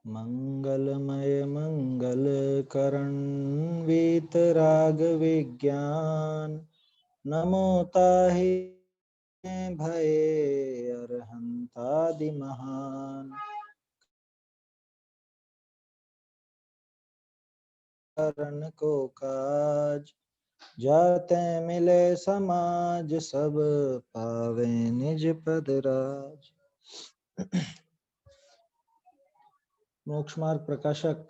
मंगलमय मंगलकरण वीतराग विज्ञान नमो ताहि भये अरहंतादि महान करण को काज जाते मिले समाज सब पावे निज पद राज। मोक्ष मार्ग प्रकाशक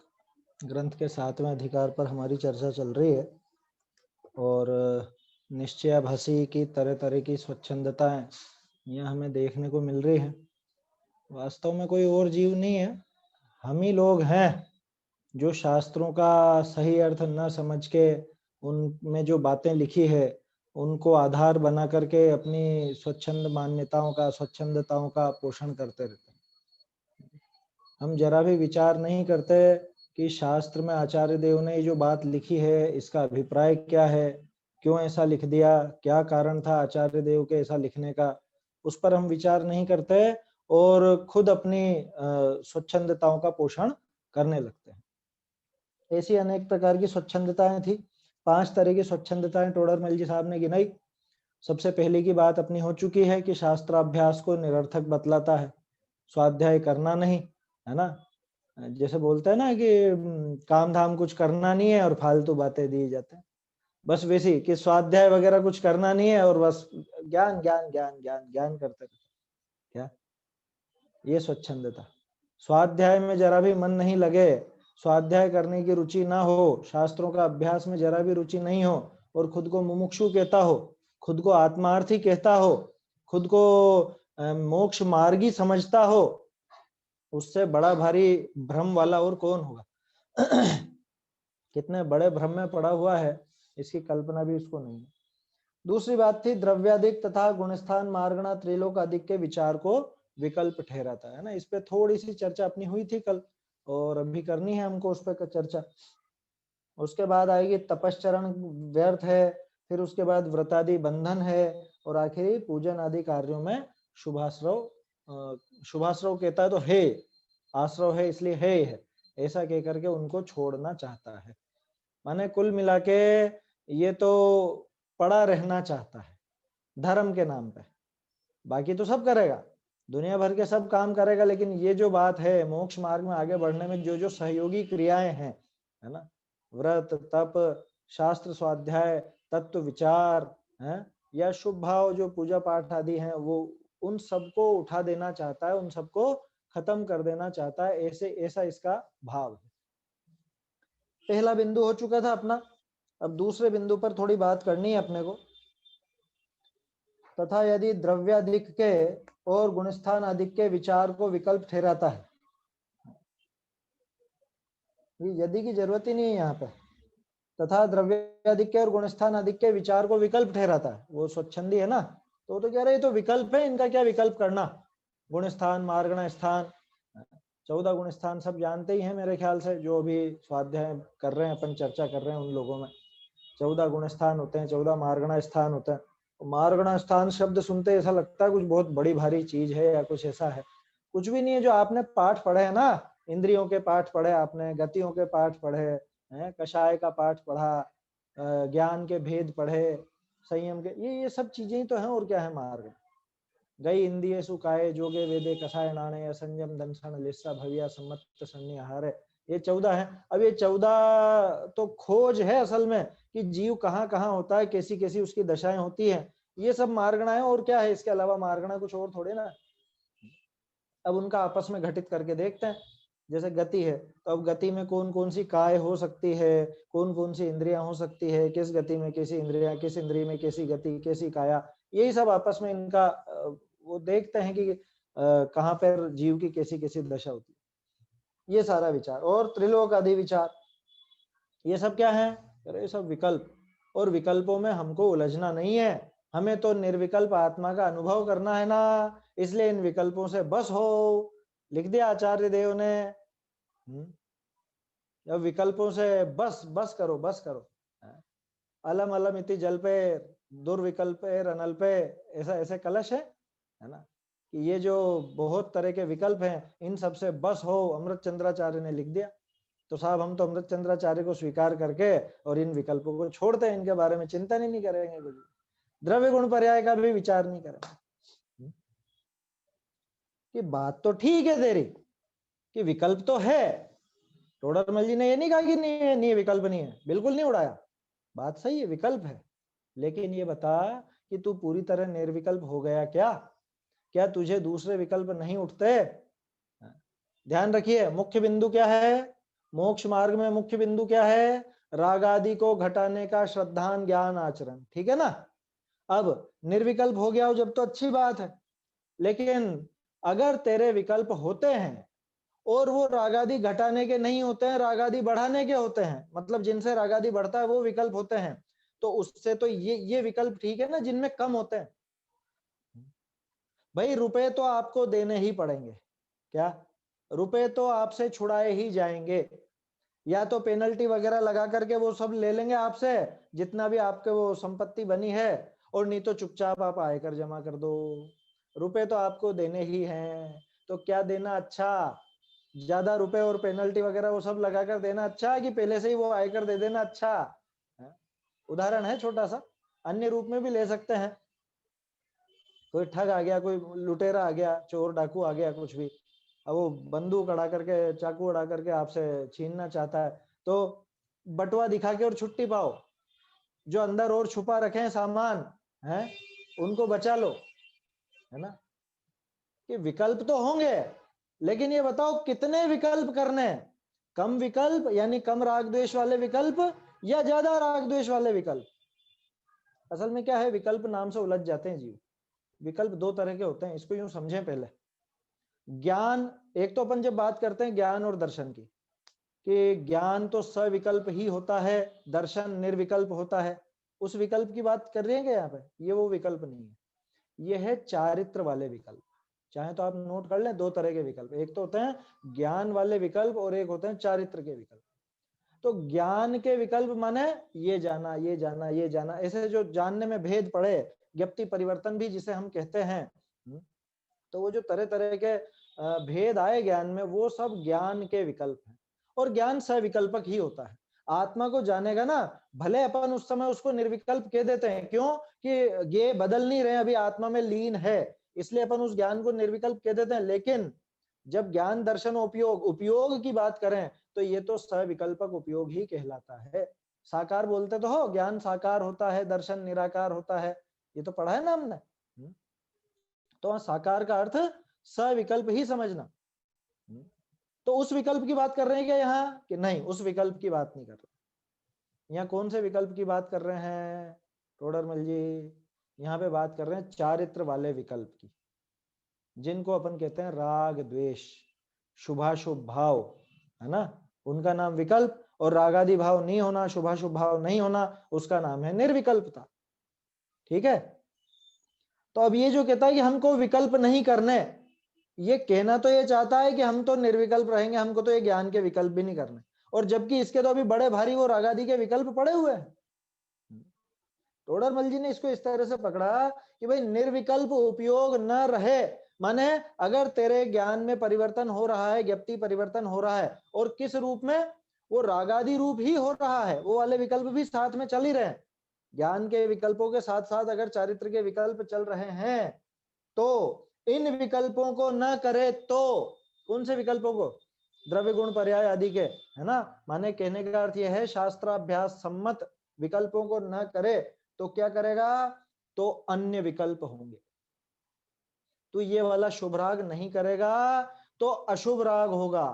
ग्रंथ के 7वें अधिकार पर हमारी चर्चा चल रही है और निश्चयाभासी की तरह तरह की स्वच्छंदताएं यहाँ हमें देखने को मिल रही है। वास्तव में कोई और जीव नहीं है, हम ही लोग हैं जो शास्त्रों का सही अर्थ न समझ के उनमें जो बातें लिखी है उनको आधार बना करके अपनी स्वच्छंद मान्यताओं का स्वच्छंदताओं का पोषण करते रहते हैं। हम जरा भी विचार नहीं करते कि शास्त्र में आचार्य देव ने जो बात लिखी है इसका अभिप्राय क्या है, क्यों ऐसा लिख दिया, क्या कारण था आचार्य देव के ऐसा लिखने का, उस पर हम विचार नहीं करते और खुद अपनी स्वच्छंदताओं का पोषण करने लगते हैं। ऐसी अनेक प्रकार की स्वच्छंदताएं थी। 5 तरह की स्वच्छंदताएं टोडरमल जी साहब ने गिनाई। सबसे पहली की बात अपनी हो चुकी है कि शास्त्राभ्यास को निरर्थक बतलाता है, स्वाध्याय करना नहीं, है ना। जैसे बोलते हैं ना कि काम धाम कुछ करना नहीं है और फालतू बातें दी जाते हैं, बस वैसी कि स्वाध्याय वगैरह कुछ करना नहीं है और बस ज्ञान ज्ञान ज्ञान ज्ञान ज्ञान करते क्या, ये स्वच्छंदता। स्वाध्याय में जरा भी मन नहीं लगे, स्वाध्याय करने की रुचि ना हो, शास्त्रों का अभ्यास में जरा भी रुचि नहीं हो और खुद को मुमुक्षु कहता हो, खुद को आत्मार्थी कहता हो, खुद को मोक्ष मार्गी समझता हो, उससे बड़ा भारी भ्रम वाला और कौन होगा। कितने बड़े भ्रम में पड़ा हुआ है, इसकी कल्पना भी उसको नहीं है। दूसरी बात थी द्रव्याधिक तथा गुणस्थान मार्गणा त्रिलोक अधिक के विचार को विकल्प ठहराता है ना। इस पे थोड़ी सी चर्चा अपनी हुई थी कल और अभी करनी है हमको उस पर चर्चा। उसके बाद आएगी तपश्चरण व्यर्थ है, फिर उसके बाद व्रतादि बंधन है और आखिरी पूजन आदि कार्यों में शुभाश्रव। शुभाश्रव कहता है तो हे, आश्रव है इसलिए है, ऐसा कह करके उनको छोड़ना चाहता है। माने कुल मिला के ये तो पड़ा रहना चाहता है धर्म के नाम पे, बाकी तो सब करेगा, दुनिया भर के सब काम करेगा, लेकिन ये जो बात है मोक्ष मार्ग में आगे बढ़ने में जो जो सहयोगी क्रियाएं हैं, है ना, व्रत तप शास्त्र स्वाध्याय तत्व विचार है या शुभ भाव जो पूजा पाठ आदि हैं, वो उन सबको उठा देना चाहता है, उन सबको खत्म कर देना चाहता है, ऐसे ऐसा इसका भाव है। पहला बिंदु हो चुका था अपना। अब दूसरे बिंदु पर थोड़ी बात करनी है अपने को। तथा यदि द्रव्याधिक के और गुणस्थान अधिक के विचार को विकल्प ठहराता है, ये यदि की जरूरत ही नहीं है यहाँ पे। तथा द्रव्याधिक के और गुणस्थान अधिक के विचार को विकल्प ठहराता है, वो स्वच्छंदी है ना, तो कह रहे तो विकल्प है, इनका क्या विकल्प करना। गुणस्थान मार्गण स्थान 14 गुणस्थान सब जानते ही हैं मेरे ख्याल से, जो अभी स्वाध्याय कर रहे हैं अपन चर्चा कर रहे हैं उन लोगों में 14 गुणस्थान होते हैं, 14 मार्गणा स्थान होते हैं। मार्गणा स्थान शब्द सुनते ऐसा लगता है कुछ बहुत बड़ी भारी चीज है या कुछ ऐसा है, कुछ भी नहीं है। जो आपने पाठ पढ़े है ना, इंद्रियों के पाठ पढ़े आपने, गतियों के पाठ पढ़े हैं, कषाय का पाठ पढ़ा, ज्ञान के भेद पढ़े, संयम के, ये सब चीजें ही तो हैं, और क्या है मार्ग। गई इंद्रिय सुकाये जोगे वेदे कषाय नाणे संयम दंशन लिस्सा भव्या सम्मत संन्याहार, ये 14 है। अब ये 14 तो खोज है असल में कि जीव कहाँ कहाँ होता है, कैसी कैसी उसकी दशाएं होती है, ये सब मार्गणा है, और क्या है इसके अलावा मार्गणा कुछ और थोड़े ना। अब उनका आपस में घटित करके देखते हैं। जैसे गति है, तो अब गति में कौन कौन सी काय हो सकती है, कौन कौन सी इंद्रियां हो सकती है, किस गति में कैसी इंद्रियां, किस इंद्रिय में कैसी गति, कैसी काया, यही सब आपस में इनका वो देखते हैं कि कहाँ पर जीव की कैसी कैसी दशा होती है, ये सारा विचार। और त्रिलोक आदि विचार, ये सब क्या है, अरे ये सब विकल्प, और विकल्पों में हमको उलझना नहीं है, हमें तो निर्विकल्प आत्मा का अनुभव करना है ना, इसलिए इन विकल्पों से बस हो, लिख दिया आचार्य देव ने। अब विकल्पों से बस बस करो, बस करो। अलम अलम इति जल पे दुर्विकल्प अनल पे, ऐसा ऐसे कलश है ना। कि ये जो बहुत तरह के विकल्प हैं, इन सबसे बस हो, अमृत चंद्राचार्य ने लिख दिया। तो साहब हम तो अमृत चंद्राचार्य को स्वीकार करके और इन विकल्पों को छोड़ते हैं, इनके बारे में चिंतन ही नहीं करेंगे, कुछ द्रव्य गुण पर्याय का भी विचार नहीं करेंगे। कि बात तो ठीक है तेरी कि विकल्प तो है, टोडरमल जी ने ये नहीं कहा कि नहीं है, नहीं विकल्प नहीं है, बिल्कुल नहीं उड़ाया, बात सही है, विकल्प है। लेकिन ये बता कि तू पूरी तरह निर्विकल्प हो गया क्या? क्या तुझे दूसरे विकल्प नहीं उठते? ध्यान रखिए, मुख्य बिंदु क्या है मोक्ष मार्ग में? मुख्य बिंदु क्या है? राग आदि को घटाने का श्रद्धान ज्ञान आचरण, ठीक है ना। अब निर्विकल्प हो गया हो जब तो अच्छी बात है, लेकिन अगर तेरे विकल्प होते हैं और वो रागादि घटाने के नहीं होते हैं, रागादि बढ़ाने के होते हैं, मतलब जिनसे रागादि बढ़ता है वो विकल्प होते हैं, तो उससे तो ये विकल्प ठीक है ना जिनमें कम होते हैं। भाई रुपए तो आपको देने ही पड़ेंगे, क्या रुपए तो आपसे छुड़ाए ही जाएंगे, या तो पेनल्टी वगैरह लगा करके वो सब ले लेंगे आपसे, जितना भी आपके वो संपत्ति बनी है, और नहीं तो चुपचाप आप आयकर जमा कर दो। रुपए तो आपको देने ही हैं, तो क्या देना अच्छा? ज्यादा रुपए और पेनल्टी वगैरह वो सब लगा कर देना अच्छा है कि पहले से ही वो आयकर दे देना अच्छा है? उदाहरण है छोटा सा, अन्य रूप में भी ले सकते हैं। कोई ठग आ गया, कोई लुटेरा आ गया, चोर डाकू आ गया, कुछ भी, अब वो बंदूक अड़ा करके, चाकू अड़ा करके आपसे छीनना चाहता है, तो बटुआ दिखा के और छुट्टी पाओ, जो अंदर और छुपा रखे हैं सामान है उनको बचा लो, है ना। कि विकल्प तो होंगे, लेकिन ये बताओ कितने विकल्प करने हैं? कम विकल्प यानी कम राग द्वेष वाले विकल्प, या ज्यादा राग द्वेष वाले विकल्प? असल में क्या है, विकल्प नाम से उलझ जाते हैं जीव। विकल्प दो तरह के होते हैं, इसको यूं समझें पहले। ज्ञान, एक तो अपन जब बात करते हैं ज्ञान और दर्शन की, कि ज्ञान तो सविकल्प ही होता है, दर्शन निर्विकल्प होता है, उस विकल्प की बात कर रहे हैं क्या यहाँ पे? ये वो विकल्प नहीं है, ये है चारित्र वाले विकल्प। चाहे तो आप नोट कर लें, दो तरह के विकल्प, एक तो होते हैं ज्ञान वाले विकल्प और एक होते हैं चारित्र के विकल्प। तो ज्ञान के विकल्प माने ये जाना, ये जाना, ये जाना, ऐसे जो जानने में भेद पड़े, ज्ञप्ति परिवर्तन भी जिसे हम कहते हैं, तो वो जो तरह तरह के भेद आए ज्ञान में, वो सब ज्ञान के विकल्प हैं। और ज्ञान सविकल्पक ही होता है। आत्मा को जानेगा ना, भले अपन उस समय उसको निर्विकल्प कह देते हैं, क्यों कि ये बदल नहीं रहे, अभी आत्मा में लीन है, इसलिए अपन उस ज्ञान को निर्विकल्प कह देते हैं। लेकिन जब ज्ञान दर्शन उपयोग उपयोग की बात करें, तो ये तो सविकल्पक उपयोग ही कहलाता है। साकार बोलते तो हो, ज्ञान साकार होता है, दर्शन निराकार होता है, ये तो पढ़ा है ना हमने। तो साकार का अर्थ सविकल्प ही समझना। तो उस विकल्प की बात कर रहे हैं क्या यहाँ? कि नहीं, उस विकल्प की बात नहीं कर रहे। यहाँ कौन से विकल्प की बात कर रहे हैं टोडरमल जी? यहाँ पे बात कर रहे हैं चारित्र वाले विकल्प की, जिनको अपन कहते हैं राग द्वेष, शुभाशुभ भाव, है ना, उनका नाम विकल्प। और रागादि भाव नहीं होना, शुभाशुभ भाव नहीं होना, उसका नाम है निर्विकल्पता। ठीक है। तो अब ये जो कहता है कि हमको विकल्प नहीं करने, ये कहना तो ये चाहता है कि हम तो निर्विकल्प रहेंगे, हमको तो ये ज्ञान के विकल्प भी नहीं करने, और जबकि इसके तो अभी बड़े भारी वो रागादि के विकल्प पड़े हुए हैं। टोडरमल जी ने इसको इस तरह से पकड़ा कि भाई निर्विकल्प उपयोग न रहे, माने अगर तेरे ज्ञान में परिवर्तन हो रहा है, ज्ञप्ति परिवर्तन हो रहा है, और किस रूप में? वो रागादि रूप ही हो रहा है, वो वाले विकल्प भी साथ में चल ही रहे हैं। ज्ञान के विकल्पों के साथ साथ अगर चारित्र के विकल्प चल रहे हैं, तो इन विकल्पों को न करे तो, कौन से विकल्पों को? द्रव्य गुण पर्याय आदि के, है ना। माने कहने का अर्थ यह है, शास्त्राभ्यास सम्मत विकल्पों को न करे तो क्या करेगा? तो अन्य विकल्प होंगे। तो ये वाला शुभ राग नहीं करेगा तो अशुभ राग होगा।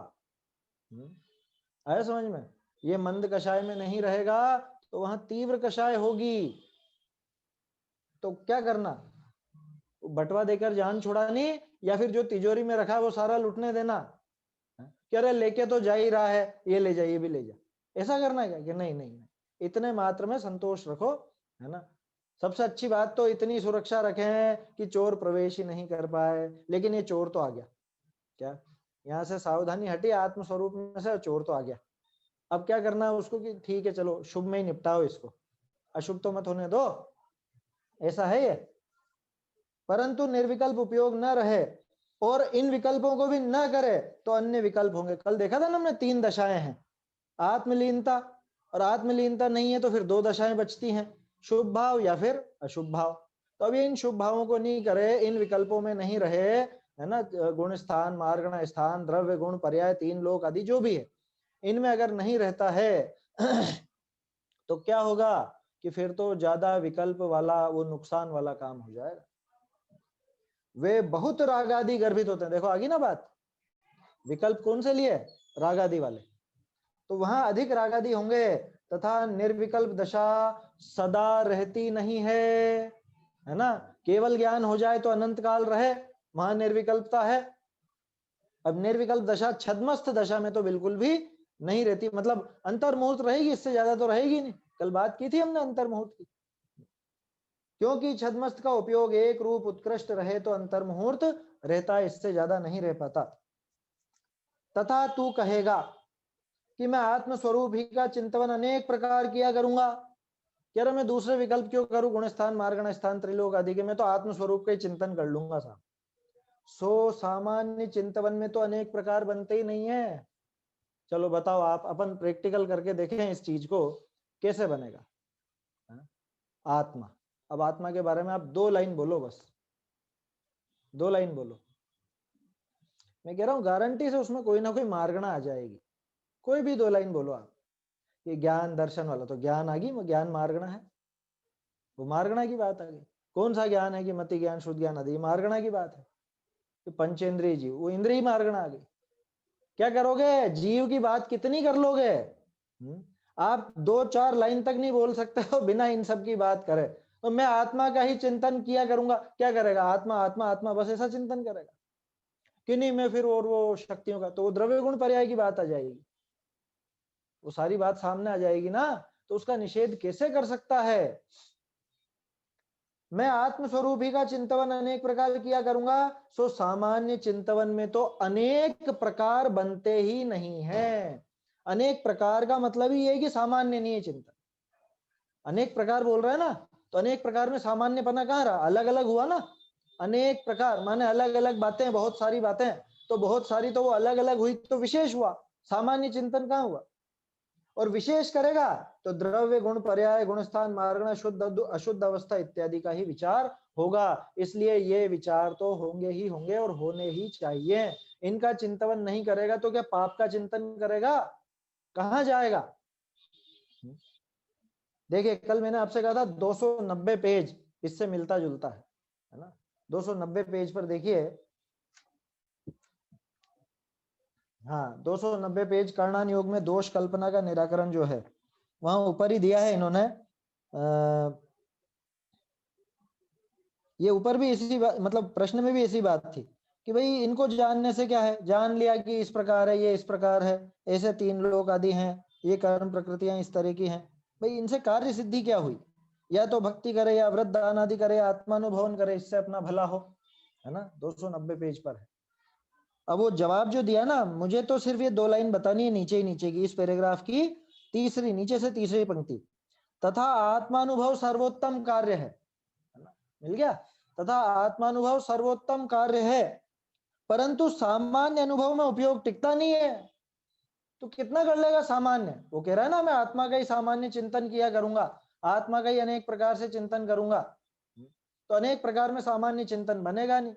आया समझ में? ये मंद कषाय में नहीं रहेगा तो वहां तीव्र कषाय होगी। तो क्या करना? बटवा देकर जान छुड़ानी, या फिर जो तिजोरी में रखा है वो सारा लुटने देना? कह रहे लेके तो जा ही रहा है, ये ले जा, ये भी ले जा, ऐसा करना है क्या? कि नहीं नहीं नहीं, इतने मात्र में संतोष रखो, है ना। सबसे अच्छी बात तो इतनी सुरक्षा रखें कि चोर प्रवेश ही नहीं कर पाए। लेकिन ये चोर तो आ गया, क्या यहाँ से सावधानी हटी, आत्मस्वरूप में से चोर तो आ गया। अब क्या करना है उसको? कि ठीक है चलो शुभ में ही निपटाओ इसको, अशुभ तो मत होने दो, ऐसा है ये। परंतु निर्विकल्प उपयोग न रहे और इन विकल्पों को भी न करे तो अन्य विकल्प होंगे। कल देखा था ना हमने, 3 दशाएं हैं, आत्मलीनता, और आत्मलीनता नहीं है तो फिर 2 दशाएं बचती हैं, शुभ भाव या फिर अशुभ भाव। तो अब इन शुभ भावों को नहीं करे, इन विकल्पों में नहीं रहे, है ना, गुण स्थान, मार्गण स्थान, द्रव्य गुण पर्याय, 3 लोक आदि जो भी है, इनमें अगर नहीं रहता है तो क्या होगा कि फिर तो ज्यादा विकल्प वाला वो नुकसान वाला काम हो जाएगा। वे बहुत राग आदि गर्भित होते हैं। देखो आगे ना बात, विकल्प कौन से लिए? राग आदि वाले। तो वहां अधिक राग आदि होंगे तथा निर्विकल्प दशा सदा रहती नहीं है ना। केवल ज्ञान हो जाए तो अनंत काल रहे, वहां निर्विकल्पता है। अब निर्विकल्प दशा छद्मस्थ दशा में तो बिल्कुल भी नहीं रहती, मतलब अंतर्मुहूर्त रहेगी, इससे ज्यादा तो रहेगी नहीं। कल बात की थी हमने अंतर्मुहूर्त की, क्योंकि छद्मस्थ का उपयोग एक रूप उत्कृष्ट रहे तो अंतर्मुहूर्त रहता है, इससे ज्यादा नहीं रह पाता। तथा तू कहेगा कि मैं आत्मस्वरूप ही का चिंतन अनेक प्रकार किया करूंगा। कह रहा मैं दूसरे विकल्प क्यों करूं, गुण स्थान, मार्गण स्थान, त्रिलोक आदि के, मैं तो आत्मस्वरूप का ही चिंतन कर लूंगा साहब। सो सामान्य चिंतन में तो अनेक प्रकार बनते ही नहीं है। चलो बताओ आप, अपन प्रैक्टिकल करके देखें इस चीज को कैसे बनेगा। आत्मा, अब आत्मा के बारे में आप 2 लाइन बोलो, बस 2 लाइन बोलो। मैं कह रहा हूं गारंटी से उसमें कोई ना कोई मार्गणा आ जाएगी। कोई भी 2 लाइन बोलो आप। ये ज्ञान दर्शन वाला तो ज्ञान आ गई, वो ज्ञान मार्गणा है, वो मार्गणा की बात आ गई। कौन सा ज्ञान है कि मति ज्ञान, शुद्ध ज्ञान आदि, मार्गणा की बात है। तो पंचेंद्रिय जीव, वो इंद्रिय मार्गणा आ गई। क्या करोगे, जीव की बात कितनी कर लोगे? आप 2-4 लाइन तक नहीं बोल सकते हो बिना इन सब की बात करे। तो मैं आत्मा का ही चिंतन किया करूंगा, क्या करेगा? आत्मा आत्मा आत्मा, बस ऐसा चिंतन करेगा कि नहीं मैं फिर और वो शक्तियों का, तो वो द्रव्य गुण पर्याय की बात आ जाएगी, वो सारी बात सामने आ जाएगी ना। तो उसका निषेध कैसे कर सकता है? मैं आत्मस्वरूप ही का चिंतन अनेक प्रकार किया करूंगा। सो सामान्य चिंतन में तो अनेक प्रकार बनते ही नहीं है। अनेक प्रकार का मतलब ही है कि सामान्य नहीं है चिंतन। अनेक प्रकार बोल रहा है ना, तो अनेक प्रकार में सामान्यपना कहाँ रहा? अलग अलग हुआ ना। अनेक प्रकार माने अलग अलग बातें, बहुत सारी बातें, तो बहुत सारी तो वो अलग अलग हुई तो विशेष हुआ, सामान्य चिंतन कहाँ हुआ? और विशेष करेगा तो द्रव्य गुण पर्याय, गुण स्थान, मार्गण, शुद्ध अशुद्ध अवस्था इत्यादि का ही विचार होगा। इसलिए ये विचार तो होंगे ही होंगे और होने ही चाहिए। इनका चिंतन नहीं करेगा तो क्या पाप का चिंतन करेगा? कहाँ जाएगा? देखिए कल मैंने आपसे कहा था 290 पेज इससे मिलता जुलता है ना। 290 पेज पर देखिए, हाँ 290 पेज कर्णान योग में दोष कल्पना का निराकरण जो है वहां ऊपर ही दिया है इन्होंने। ये ऊपर भी इसी मतलब प्रश्न में भी इसी बात थी कि भाई इनको जानने से क्या है, जान लिया कि इस प्रकार है, ये इस प्रकार है, ऐसे 3 लोग आदि हैं, ये कर्म प्रकृतियां इस तरह की हैं, भाई इनसे कार्य सिद्धि क्या हुई? या तो भक्ति करे या व्रत दान आदि करे, आत्मानुभवन करे, इससे अपना भला हो, है ना। 290 पेज पर है। अब वो जवाब जो दिया ना, मुझे तो सिर्फ ये 2 लाइन बतानी है नीचे ही नीचे की, इस पैराग्राफ की तीसरी, नीचे से तीसरी पंक्ति, तथा आत्मानुभव सर्वोत्तम कार्य है ना? मिल गया। तथा आत्मानुभव सर्वोत्तम कार्य है, परंतु सामान्य अनुभव में उपयोग टिकता नहीं है। तो कितना कर लेगा सामान्य? वो कह रहा है ना मैं आत्मा का ही सामान्य चिंतन किया करूंगा, आत्मा का ही अनेक प्रकार से चिंतन करूंगा, तो अनेक प्रकार में सामान्य चिंतन बनेगा नहीं,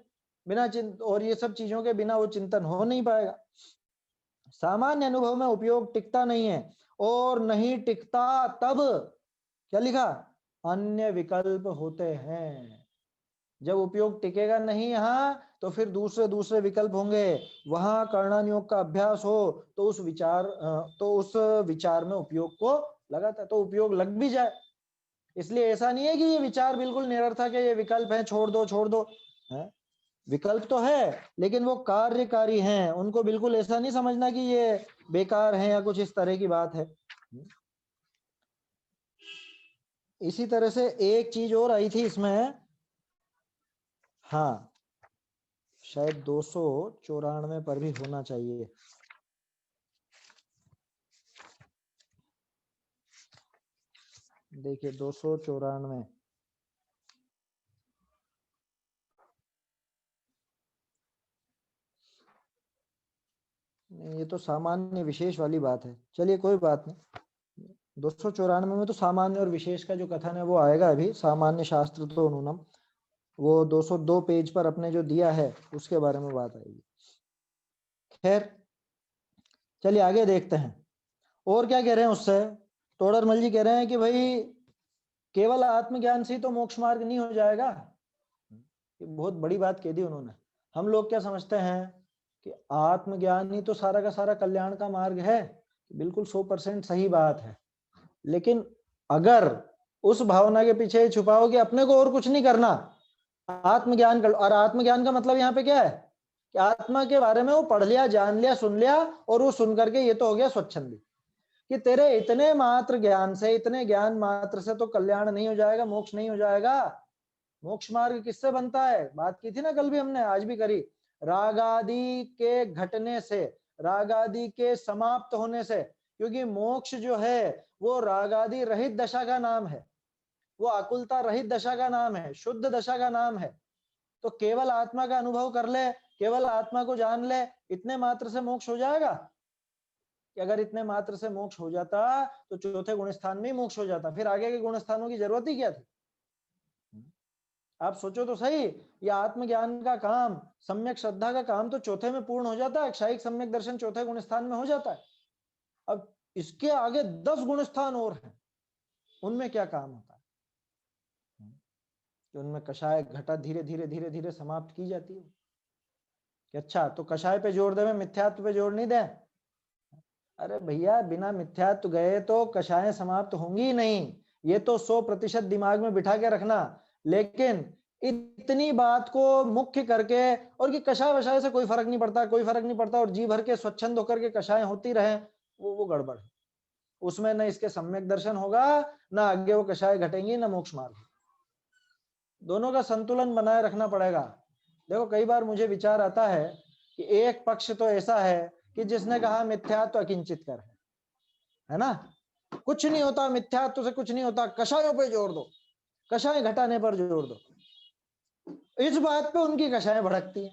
बिना चिंतन और ये सब चीजों के बिना वो चिंतन हो नहीं पाएगा। सामान्य अनुभव में उपयोग टिकता नहीं है, और नहीं टिकता तब क्या लिखा? अन्य विकल्प होते हैं। जब उपयोग टिकेगा नहीं यहाँ, तो फिर दूसरे दूसरे विकल्प होंगे। वहां कर्णन योग का अभ्यास हो तो उस विचार में उपयोग को लगाता है, तो उपयोग लग भी जाए। इसलिए ऐसा नहीं है कि ये विचार बिल्कुल निरर्थक है, ये विकल्प है छोड़ दो छोड़ दो, है विकल्प तो है लेकिन वो कार्यकारी हैं, उनको बिल्कुल ऐसा नहीं समझना कि ये बेकार है या कुछ इस तरह की बात है। इसी तरह से एक चीज और आई थी इसमें, हाँ शायद 294 पर भी होना चाहिए। देखिए 294, ये तो सामान्य विशेष वाली बात है, चलिए कोई बात नहीं। 294 में तो सामान्य और विशेष का जो कथन है वो आएगा अभी, सामान्य शास्त्र तो नूनम, वो 202 पेज पर अपने जो दिया है उसके बारे में बात आएगी। खैर चलिए आगे देखते हैं और क्या कह रहे हैं उससे। तोडरमल जी कह रहे हैं कि भाई केवल आत्मज्ञान से ही तो मोक्ष मार्ग नहीं हो जाएगा। ये बहुत बड़ी बात कह दी उन्होंने। हम लोग क्या समझते हैं कि आत्मज्ञान ही तो सारा का सारा कल्याण का मार्ग है। बिल्कुल 100% सही बात है, लेकिन अगर उस भावना के पीछे छुपाओ कि अपने को और कुछ नहीं करना, आत्मज्ञान कर, और आत्मज्ञान का मतलब यहाँ पे क्या है कि आत्मा के बारे में वो पढ़ लिया, जान लिया, सुन लिया, और वो सुन करके ये तो हो गया स्वच्छंदी कि तेरे इतने मात्र ज्ञान से, इतने ज्ञान मात्र से तो कल्याण नहीं हो जाएगा, मोक्ष नहीं हो जाएगा। मोक्ष मार्ग किससे बनता है, बात की थी ना कल भी हमने, आज भी करी। राग आदि के घटने से, राग आदि के समाप्त होने से, क्योंकि मोक्ष जो है वो राग आदि रहित दशा का नाम है, वो आकुलता रहित दशा का नाम है, शुद्ध दशा का नाम है। तो केवल आत्मा का अनुभव कर ले, केवल आत्मा को जान ले, इतने मात्र से मोक्ष हो जाएगा? कि अगर इतने मात्र से मोक्ष हो जाता तो चौथे गुण स्थान में ही मोक्ष हो जाता, फिर आगे के गुण स्थानों की जरूरत ही क्या थी? आप सोचो तो सही, ये आत्मज्ञान का काम, सम्यक श्रद्धा का काम तो चौथे में पूर्ण हो जाता है, क्षायिक सम्यक दर्शन चौथे गुण स्थान में हो जाता है। अब इसके आगे 10 गुण स्थान और हैं, उनमें क्या काम होता है कि उनमें कषाय घटा धीरे धीरे धीरे धीरे समाप्त की जाती है। कि अच्छा तो कषाय पे जोर दे, मिथ्यात्व पे जोर नहीं दे? अरे भैया बिना मिथ्यात्व गए तो कषायें समाप्त होंगी ही नहीं, ये तो 100% दिमाग में बिठा के रखना। लेकिन इतनी बात को मुख्य करके, और कि कषाय वषाय से कोई फर्क नहीं पड़ता, कोई फर्क नहीं पड़ता, और जी भर के स्वच्छंद होकर के कषाय होती रहे, वो गड़बड़ है। उसमें न इसके सम्यक दर्शन होगा, ना आगे वो कषाय घटेंगी, ना मोक्ष मार्ग। दोनों का संतुलन बनाए रखना पड़ेगा। देखो कई बार मुझे विचार आता है कि एक पक्ष तो ऐसा है कि जिसने कहा मिथ्यात्व अकिंचित कर है ना, कुछ नहीं होता, मिथ्यात्व से कुछ नहीं होता, कषायों पे जोर दो, कषाय घटाने पर जोर दो। इस बात पे उनकी कषाय भड़कती है।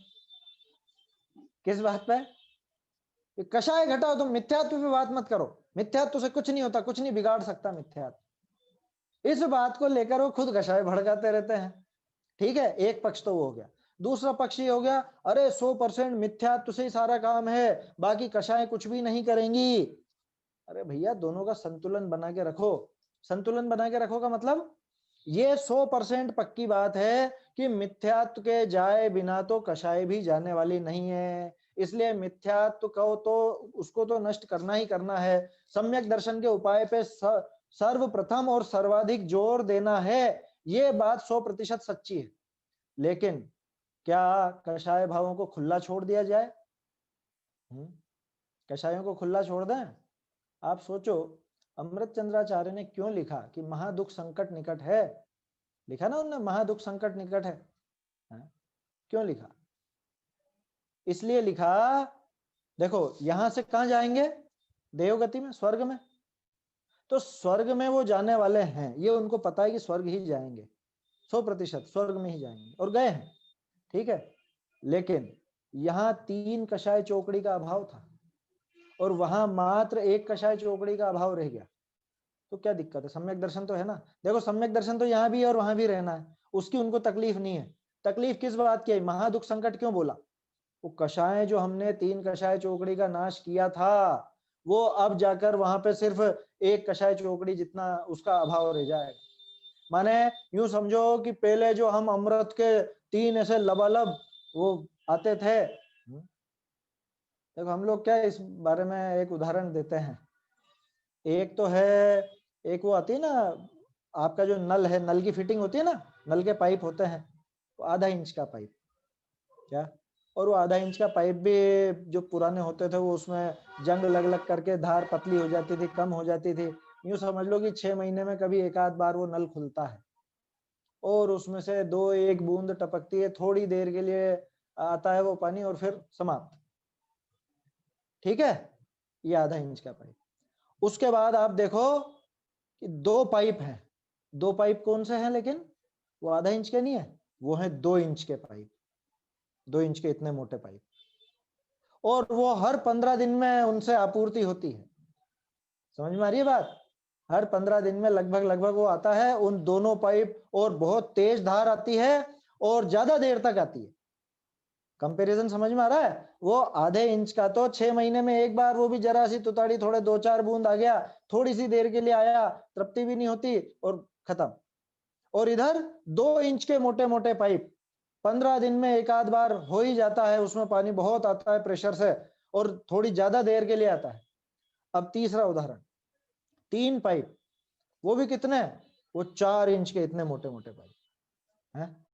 किस बात पे? कषाय घटाओ, तुम मिथ्यात्व पे बात मत करो, मिथ्यात्व से कुछ नहीं होता, कुछ नहीं बिगाड़ सकता मिथ्यात्व। इस बात को लेकर वो खुद कषाय भड़काते रहते हैं। ठीक है, एक पक्ष तो वो हो गया। दूसरा पक्ष ये हो गया, अरे 100% मिथ्यात्व से ही सारा काम है, बाकी कषाय कुछ भी नहीं करेंगी। अरे भैया दोनों का संतुलन बना के रखो। संतुलन बना के रखो का मतलब ये 100% पक्की बात है कि मिथ्यात्व के जाए बिना तो कषाय भी जाने वाली नहीं है, इसलिए मिथ्यात्व को तो उसको तो नष्ट करना ही करना है। सम्यक दर्शन के उपाय पे सर्वप्रथम और सर्वाधिक जोर देना है, ये बात 100% सच्ची है। लेकिन क्या कषाय भावों को खुला छोड़ दिया जाए? कषायों को खुला छोड़ दें? आप सोचो अमृत चंद्राचार्य ने क्यों लिखा कि महादुख संकट निकट है? लिखा ना उन्होंने, महादुख संकट निकट है। क्यों लिखा? इसलिए लिखा, देखो यहां से कहां जाएंगे? देवगति में, स्वर्ग में। तो स्वर्ग में वो जाने वाले हैं, ये उनको पता है कि स्वर्ग ही जाएंगे, 100% स्वर्ग में ही जाएंगे, और गए हैं। ठीक है, लेकिन यहाँ 3 कषाय चौकड़ी का अभाव था और वहां मात्र 1 कषाय चौकड़ी का अभाव रह गया। तो क्या दिक्कत है? सम्यक दर्शन तो है ना। देखो सम्यक दर्शन तो यहाँ भी है और वहां भी रहना है, उसकी उनको तकलीफ नहीं है। तकलीफ किस बात की है? महादुख संकट क्यों बोला? वो कषाय जो हमने 3 कषाय चौकड़ी का नाश किया था, वो अब जाकर वहां पे सिर्फ 1 कषाय चौकड़ी जितना उसका अभाव रह जाएगा। माने यूं समझो कि पहले जो हम अमृत के 3 ऐसे लबालब वो आते थे। देखो हम लोग क्या इस बारे में एक उदाहरण देते हैं। एक तो है, एक वो आती है ना, आपका जो नल है, नल की फिटिंग होती है ना, नल के पाइप होते हैं, तो आधा इंच का पाइप, क्या, और वो आधा इंच का पाइप भी जो पुराने होते थे वो उसमें जंग लग लग करके धार पतली हो जाती थी, कम हो जाती थी। यूं समझ लो कि 6 महीने में कभी एक आध बार वो नल खुलता है और उसमें से 2-1 बूंद टपकती है, थोड़ी देर के लिए आता है वो पानी और फिर समाप्त। ठीक है, ये आधा इंच का पाइप। उसके बाद आप देखो कि 2 पाइप हैं, 2 पाइप कौन से हैं? लेकिन वो आधा इंच के नहीं है, वो है 2 इंच के पाइप, 2 इंच के इतने मोटे पाइप। और वो हर 15 दिन में उनसे आपूर्ति होती है। समझ में आ रही है बात? हर 15 दिन में लगभग वो आता है उन दोनों पाइप, और बहुत तेज धार आती है और ज्यादा देर तक आती है। कंपैरिजन समझ में आ रहा है? वो आधे इंच का तो 6 महीने में एक बार, वो भी जरा सी तुताड़ी, थोड़े 2-4 बूंद आ गया, थोड़ी सी देर के लिए आया, तृप्ति भी नहीं होती और खत्म। और इधर 2 इंच के मोटे मोटे पाइप 15 दिन में एक आध बार हो ही जाता है, उसमें पानी बहुत आता है प्रेशर से और थोड़ी ज्यादा देर के लिए आता है। अब तीसरा उदाहरण, 3 पाइप, वो भी कितने, वो 4 इंच के इतने मोटे मोटे पाइप हैं।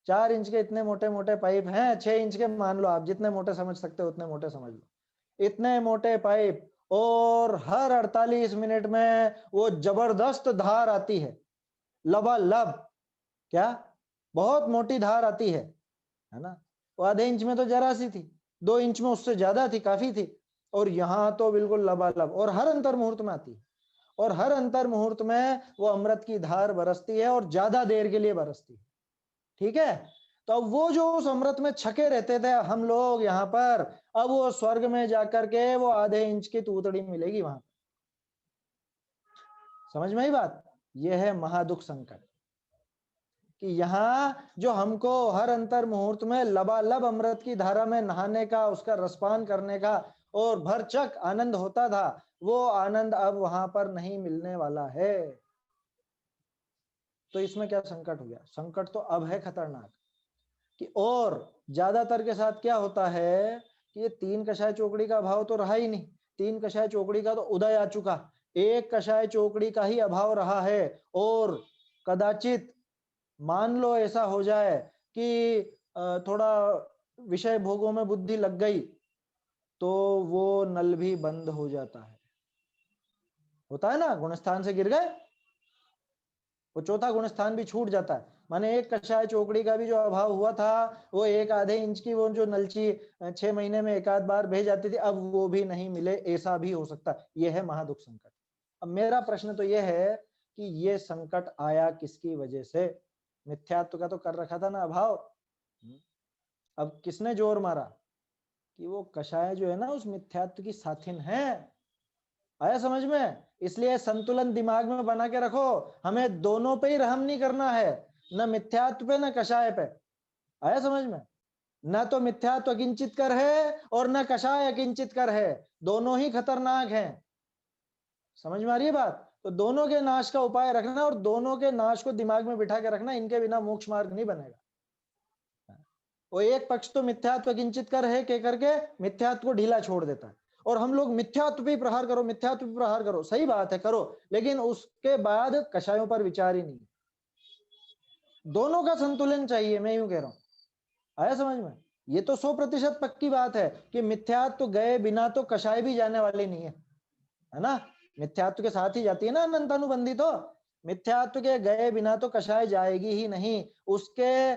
4 इंच के इतने मोटे मोटे पाइप हैं, 6 इंच के मान लो आप, जितने मोटे समझ सकते हो उतने मोटे समझ लो, इतने मोटे पाइप, और हर 48 मिनट में वो जबरदस्त धार आती है, लबालब। क्या? बहुत मोटी धार आती है ना? वो आधे इंच में तो जरा सी थी, 2 इंच में उससे ज्यादा थी, काफी थी, और यहाँ तो बिल्कुल लबालब, और हर अंतर मुहूर्त में आती है, और हर अंतर मुहूर्त में वो अमृत की धार बरसती है और ज्यादा देर के लिए बरसती है। ठीक है? तो अब वो जो उस अमृत में छके रहते थे हम लोग यहाँ पर, अब वो स्वर्ग में जाकर के वो आधे इंच की तूतड़ी मिलेगी वहां। समझ में आई बात? यह है महादुख संकट, कि यहाँ जो हमको हर अंतर मुहूर्त में लबालब अमृत की धारा में नहाने का, उसका रसपान करने का और भरचक आनंद होता था, वो आनंद अब वहां पर नहीं मिलने वाला है। तो इसमें क्या संकट हो गया? संकट तो अब है खतरनाक, कि और ज्यादातर के साथ क्या होता है कि ये 3 कषाय चोकड़ी का अभाव तो रहा ही नहीं, 3 कषाय चोकड़ी का तो उदय आ चुका, 1 कषाय चोकड़ी का ही अभाव रहा है। और कदाचित मान लो ऐसा हो जाए कि थोड़ा विषय भोगों में बुद्धि लग गई, तो वो नल भी बंद हो जाता है। होता है ना, गुणस्थान से गिर गए, वो चौथा गुणस्थान भी छूट जाता है। माने 1 कषाय चोकड़ी का भी जो अभाव हुआ था, वो 1 आधे इंच की वो जो नलची 6 महीने में एक आध बार भेज जाती थी, अब वो भी नहीं मिले, ऐसा भी हो सकता है। यह है महादुख संकट। अब मेरा प्रश्न तो यह है कि ये संकट आया किसकी वजह से? मिथ्यात्व का तो कर रखा था ना अभाव। अब किसने जोर मारा? कि वो कषाय जो है ना उस मिथ्यात्व की साथिन है। आया समझ में? इसलिए संतुलन दिमाग में बना के रखो, हमें दोनों पे ही रहम नहीं करना है, न मिथ्यात्व पे न कषाय पे। आया समझ में? न तो मिथ्यात्व अकिंचित कर है और न कषाय अकिंचित कर है, दोनों ही खतरनाक हैं। समझ में आ रही है बात? तो दोनों के नाश का उपाय रखना और दोनों के नाश को दिमाग में बिठा के रखना, इनके बिना मोक्ष मार्ग नहीं बनेगा। वो एक पक्ष तो मिथ्यात्व किंचित कर है के करके मिथ्यात्व को ढीला छोड़ देता है, और हम लोग मिथ्यात्व पे प्रहार करो, मिथ्यात्व पे प्रहार करो, सही बात है करो, लेकिन उसके बाद कषायों पर विचार ही नहीं। दोनों का संतुलन चाहिए, मैं यूं कह रहा हूं। आया समझ में? ये तो 100% पक्की बात है कि मिथ्यात्व गए बिना तो कषाय भी जाने वाले नहीं है ना? मिथ्यात्व के साथ ही जाती है ना अनंतानुबंधी। तो मिथ्यात्व के गए बिना तो कषाय जाएगी ही नहीं, उसके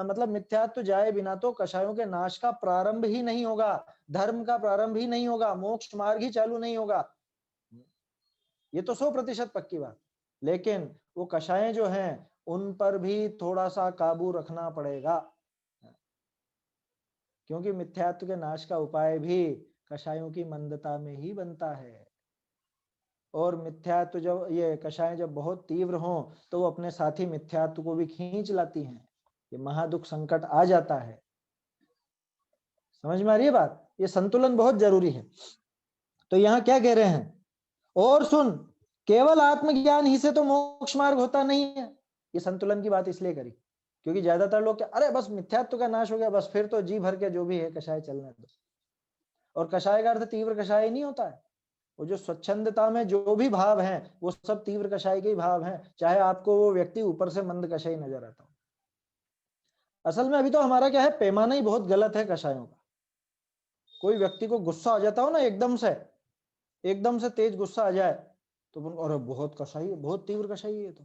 मतलब मिथ्यात्व जाए बिना तो कषायों के नाश का प्रारंभ ही नहीं होगा, धर्म का प्रारंभ ही नहीं होगा, मोक्ष मार्ग ही चालू नहीं होगा। ये तो 100% पक्की बात। लेकिन वो कषायें जो हैं उन पर भी थोड़ा सा काबू रखना पड़ेगा, क्योंकि मिथ्यात्व के नाश का उपाय भी कषायों की मंदता में ही बनता है। और मिथ्यात्व जब, ये कषायें जब बहुत तीव्र हों तो वो अपने साथी मिथ्यात्व को भी खींच लाती हैं, ये महादुख संकट आ जाता है। समझ में आ रही है बात? ये संतुलन बहुत जरूरी है। तो यहाँ क्या कह रहे हैं? और सुन, केवल आत्मज्ञान ही से तो मोक्ष मार्ग होता नहीं है। ये संतुलन की बात इसलिए करी क्योंकि ज्यादातर लोग क्या, अरे बस मिथ्यात्व का नाश हो गया, बस फिर तो जी भर के जो भी है कषाय चलने दो। और कषाय का अर्थ तीव्र कषाय नहीं होता है, वो जो स्वच्छंदता में जो भी भाव हैं वो सब तीव्र कषाय के ही भाव हैं, चाहे आपको वो व्यक्ति ऊपर से मंद कषाय नजर आता हो। असल में अभी तो हमारा क्या है, पैमाना ही बहुत गलत है कषायों का। कोई व्यक्ति को गुस्सा आ जाता हो ना, एकदम से तेज गुस्सा आ जाए तो अरे बहुत कषाई है, बहुत तीव्र कषाई है, तो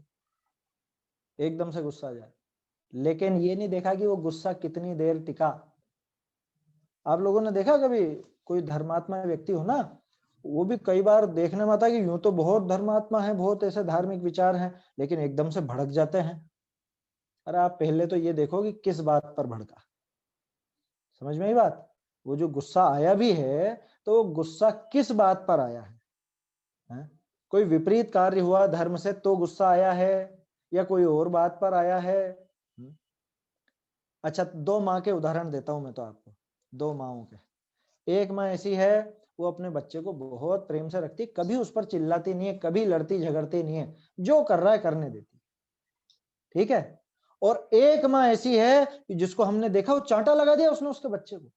एकदम से गुस्सा आ जाए। लेकिन ये नहीं देखा कि वो गुस्सा कितनी देर टिका। आप लोगों ने देखा कभी कोई धर्मात्मा व्यक्ति हो ना, वो भी कई बार देखने में आता है कि यूं तो बहुत धर्मात्मा है, बहुत ऐसे धार्मिक विचार हैं, लेकिन एकदम से भड़क जाते हैं। अरे आप पहले तो ये देखो कि किस बात पर भड़का। समझ में आई बात? वो जो गुस्सा आया भी है तो वो गुस्सा किस बात पर आया है? कोई विपरीत कार्य हुआ धर्म से तो गुस्सा आया है या कोई और बात पर आया है? अच्छा, 2 माँ के उदाहरण देता हूं मैं तो आपको, 2 माओं के। एक माँ ऐसी है, वो अपने बच्चे को बहुत प्रेम से रखती, कभी उस पर चिल्लाती नहीं है, कभी लड़ती झगड़ती नहीं है, जो कर रहा है करने देती, ठीक है। और एक माँ ऐसी है कि जिसको हमने देखा, वो चांटा लगा दिया उसने उसके बच्चे को।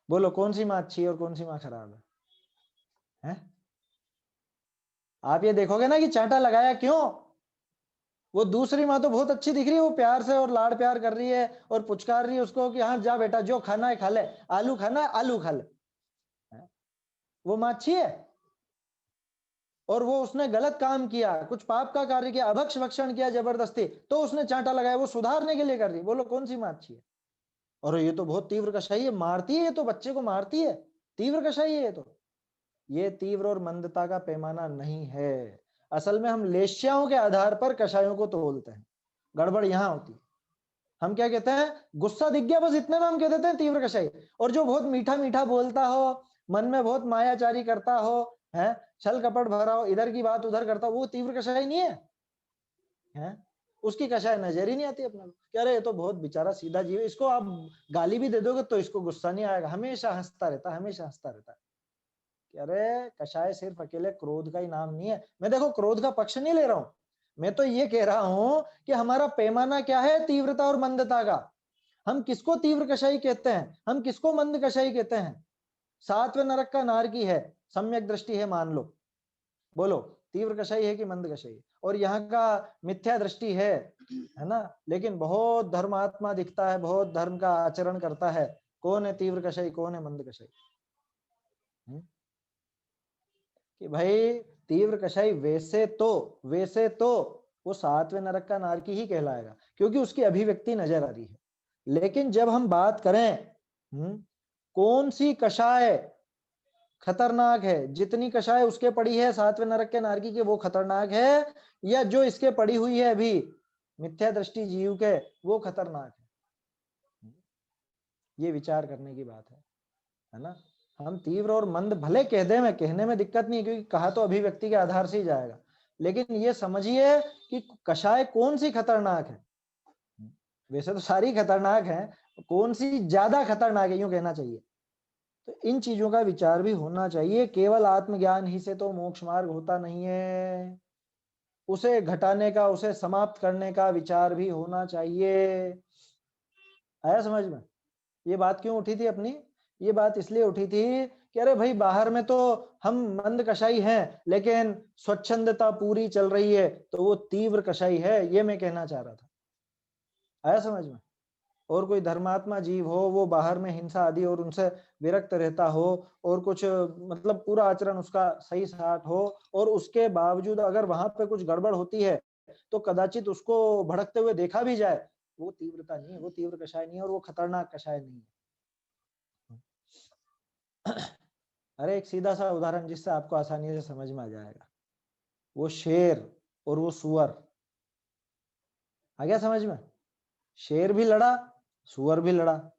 बोलो कौन सी माँ अच्छी है और कौन सी माँ खराब है? आप ये देखोगे ना कि चांटा लगाया क्यों। वो दूसरी माँ तो बहुत अच्छी दिख रही है, वो प्यार से और लाड़ प्यार कर रही है और पुचकार रही है उसको कि हाँ जा बेटा, जो खाना है खा ले, आलू खाना है आलू खा ले। वो माँ अच्छी है? और वो उसने गलत काम किया, कुछ पाप का कार्य किया, अभक्ष भक्षण किया जबरदस्ती, तो उसने चांटा लगाया, वो सुधारने के लिए कर रही। बोलो कौन सी माँ अच्छी है? और ये तो बहुत तीव्र कषाई है, मारती है, ये तो बच्चे को मारती है, तीव्र कषाई है ये तो। ये तीव्र और मंदता का पैमाना नहीं है। असल में हम लेश्याओं के आधार पर कषायों को तोलते हैं, गड़बड़ यहां होती है। हम क्या कहते हैं, गुस्सा दिख गया बस इतने में हम कह देते हैं तीव्र कषाई। और जो बहुत मीठा मीठा बोलता हो, मन में बहुत मायाचारी करता हो, है छल कपट भरा हो, इधर की बात उधर करता हो, वो तीव्र कषाई नहीं है? उसकी कषाय नजर ही नहीं आती अपने को। कह रहे ये तो बहुत बेचारा सीधा जीव है, इसको आप गाली भी दे दोगे तो इसको गुस्सा नहीं आएगा, हमेशा हंसता रहता है, हमेशा हंसता रहता है। अरे कषाय सिर्फ अकेले क्रोध का ही नाम नहीं है। मैं देखो क्रोध का पक्ष नहीं ले रहा हूं, मैं तो ये कह रहा हूं कि हमारा पैमाना क्या है तीव्रता और मंदता का। हम किसको तीव्र कषाई कहते हैं, हम किसको मंद कषाई कहते हैं? सातवें नरक का नारकी है, सम्यक दृष्टि है मान लो, बोलो तीव्र कषाई है कि मंद कषाई? और यहाँ का मिथ्या दृष्टि है ना, लेकिन बहुत धर्मात्मा दिखता है, बहुत धर्म का आचरण करता है। कौन है तीव्र कषाई, कौन है मंद कषाई? कि भाई तीव्र कषाई वैसे तो वो सातवें नरक का नारकी ही कहलाएगा, क्योंकि उसकी अभिव्यक्ति नजर आ रही है। लेकिन जब हम बात करें कौन सी कषाय खतरनाक है, जितनी कषाय उसके पड़ी है सातवें नरक के नारकी के वो खतरनाक है, या जो इसके पड़ी हुई है अभी मिथ्या दृष्टि जीव के वो खतरनाक है? ये विचार करने की बात है ना। हम तीव्र और मंद भले कह दे, में कहने में दिक्कत नहीं है, क्योंकि कहा तो अभिव्यक्ति के आधार से ही जाएगा, लेकिन ये समझिए कि कषाय कौन सी खतरनाक है। वैसे तो सारी खतरनाक है, कौन सी ज्यादा खतरनाक है यूं कहना चाहिए। तो इन चीजों का विचार भी होना चाहिए। केवल आत्मज्ञान ही से तो मोक्ष मार्ग होता नहीं है, उसे घटाने का, उसे समाप्त करने का विचार भी होना चाहिए। आया समझ में? ये बात क्यों उठी थी अपनी? ये बात इसलिए उठी थी कि अरे भाई बाहर में तो हम मंद कषाई हैं, लेकिन स्वच्छंदता पूरी चल रही है, तो वो तीव्र कषाई है, ये मैं कहना चाह रहा था। आया समझ में? और कोई धर्मात्मा जीव हो, वो बाहर में हिंसा आदि और उनसे विरक्त रहता हो, और कुछ मतलब पूरा आचरण उसका सही साठ हो, और उसके बावजूद अगर वहां पे कुछ गड़बड़ होती है तो कदाचित उसको भड़कते हुए देखा भी जाए, वो तीव्रता नहीं है, वो तीव्र कषाय नहीं है, और वो खतरनाक कषाय नहीं है। अरे एक सीधा सा उदाहरण जिससे आपको आसानी से समझ में आ जाएगा, वो शेर और वो सुअर। आ गया समझ में? शेर भी लड़ा, सुअर भी लड़ा,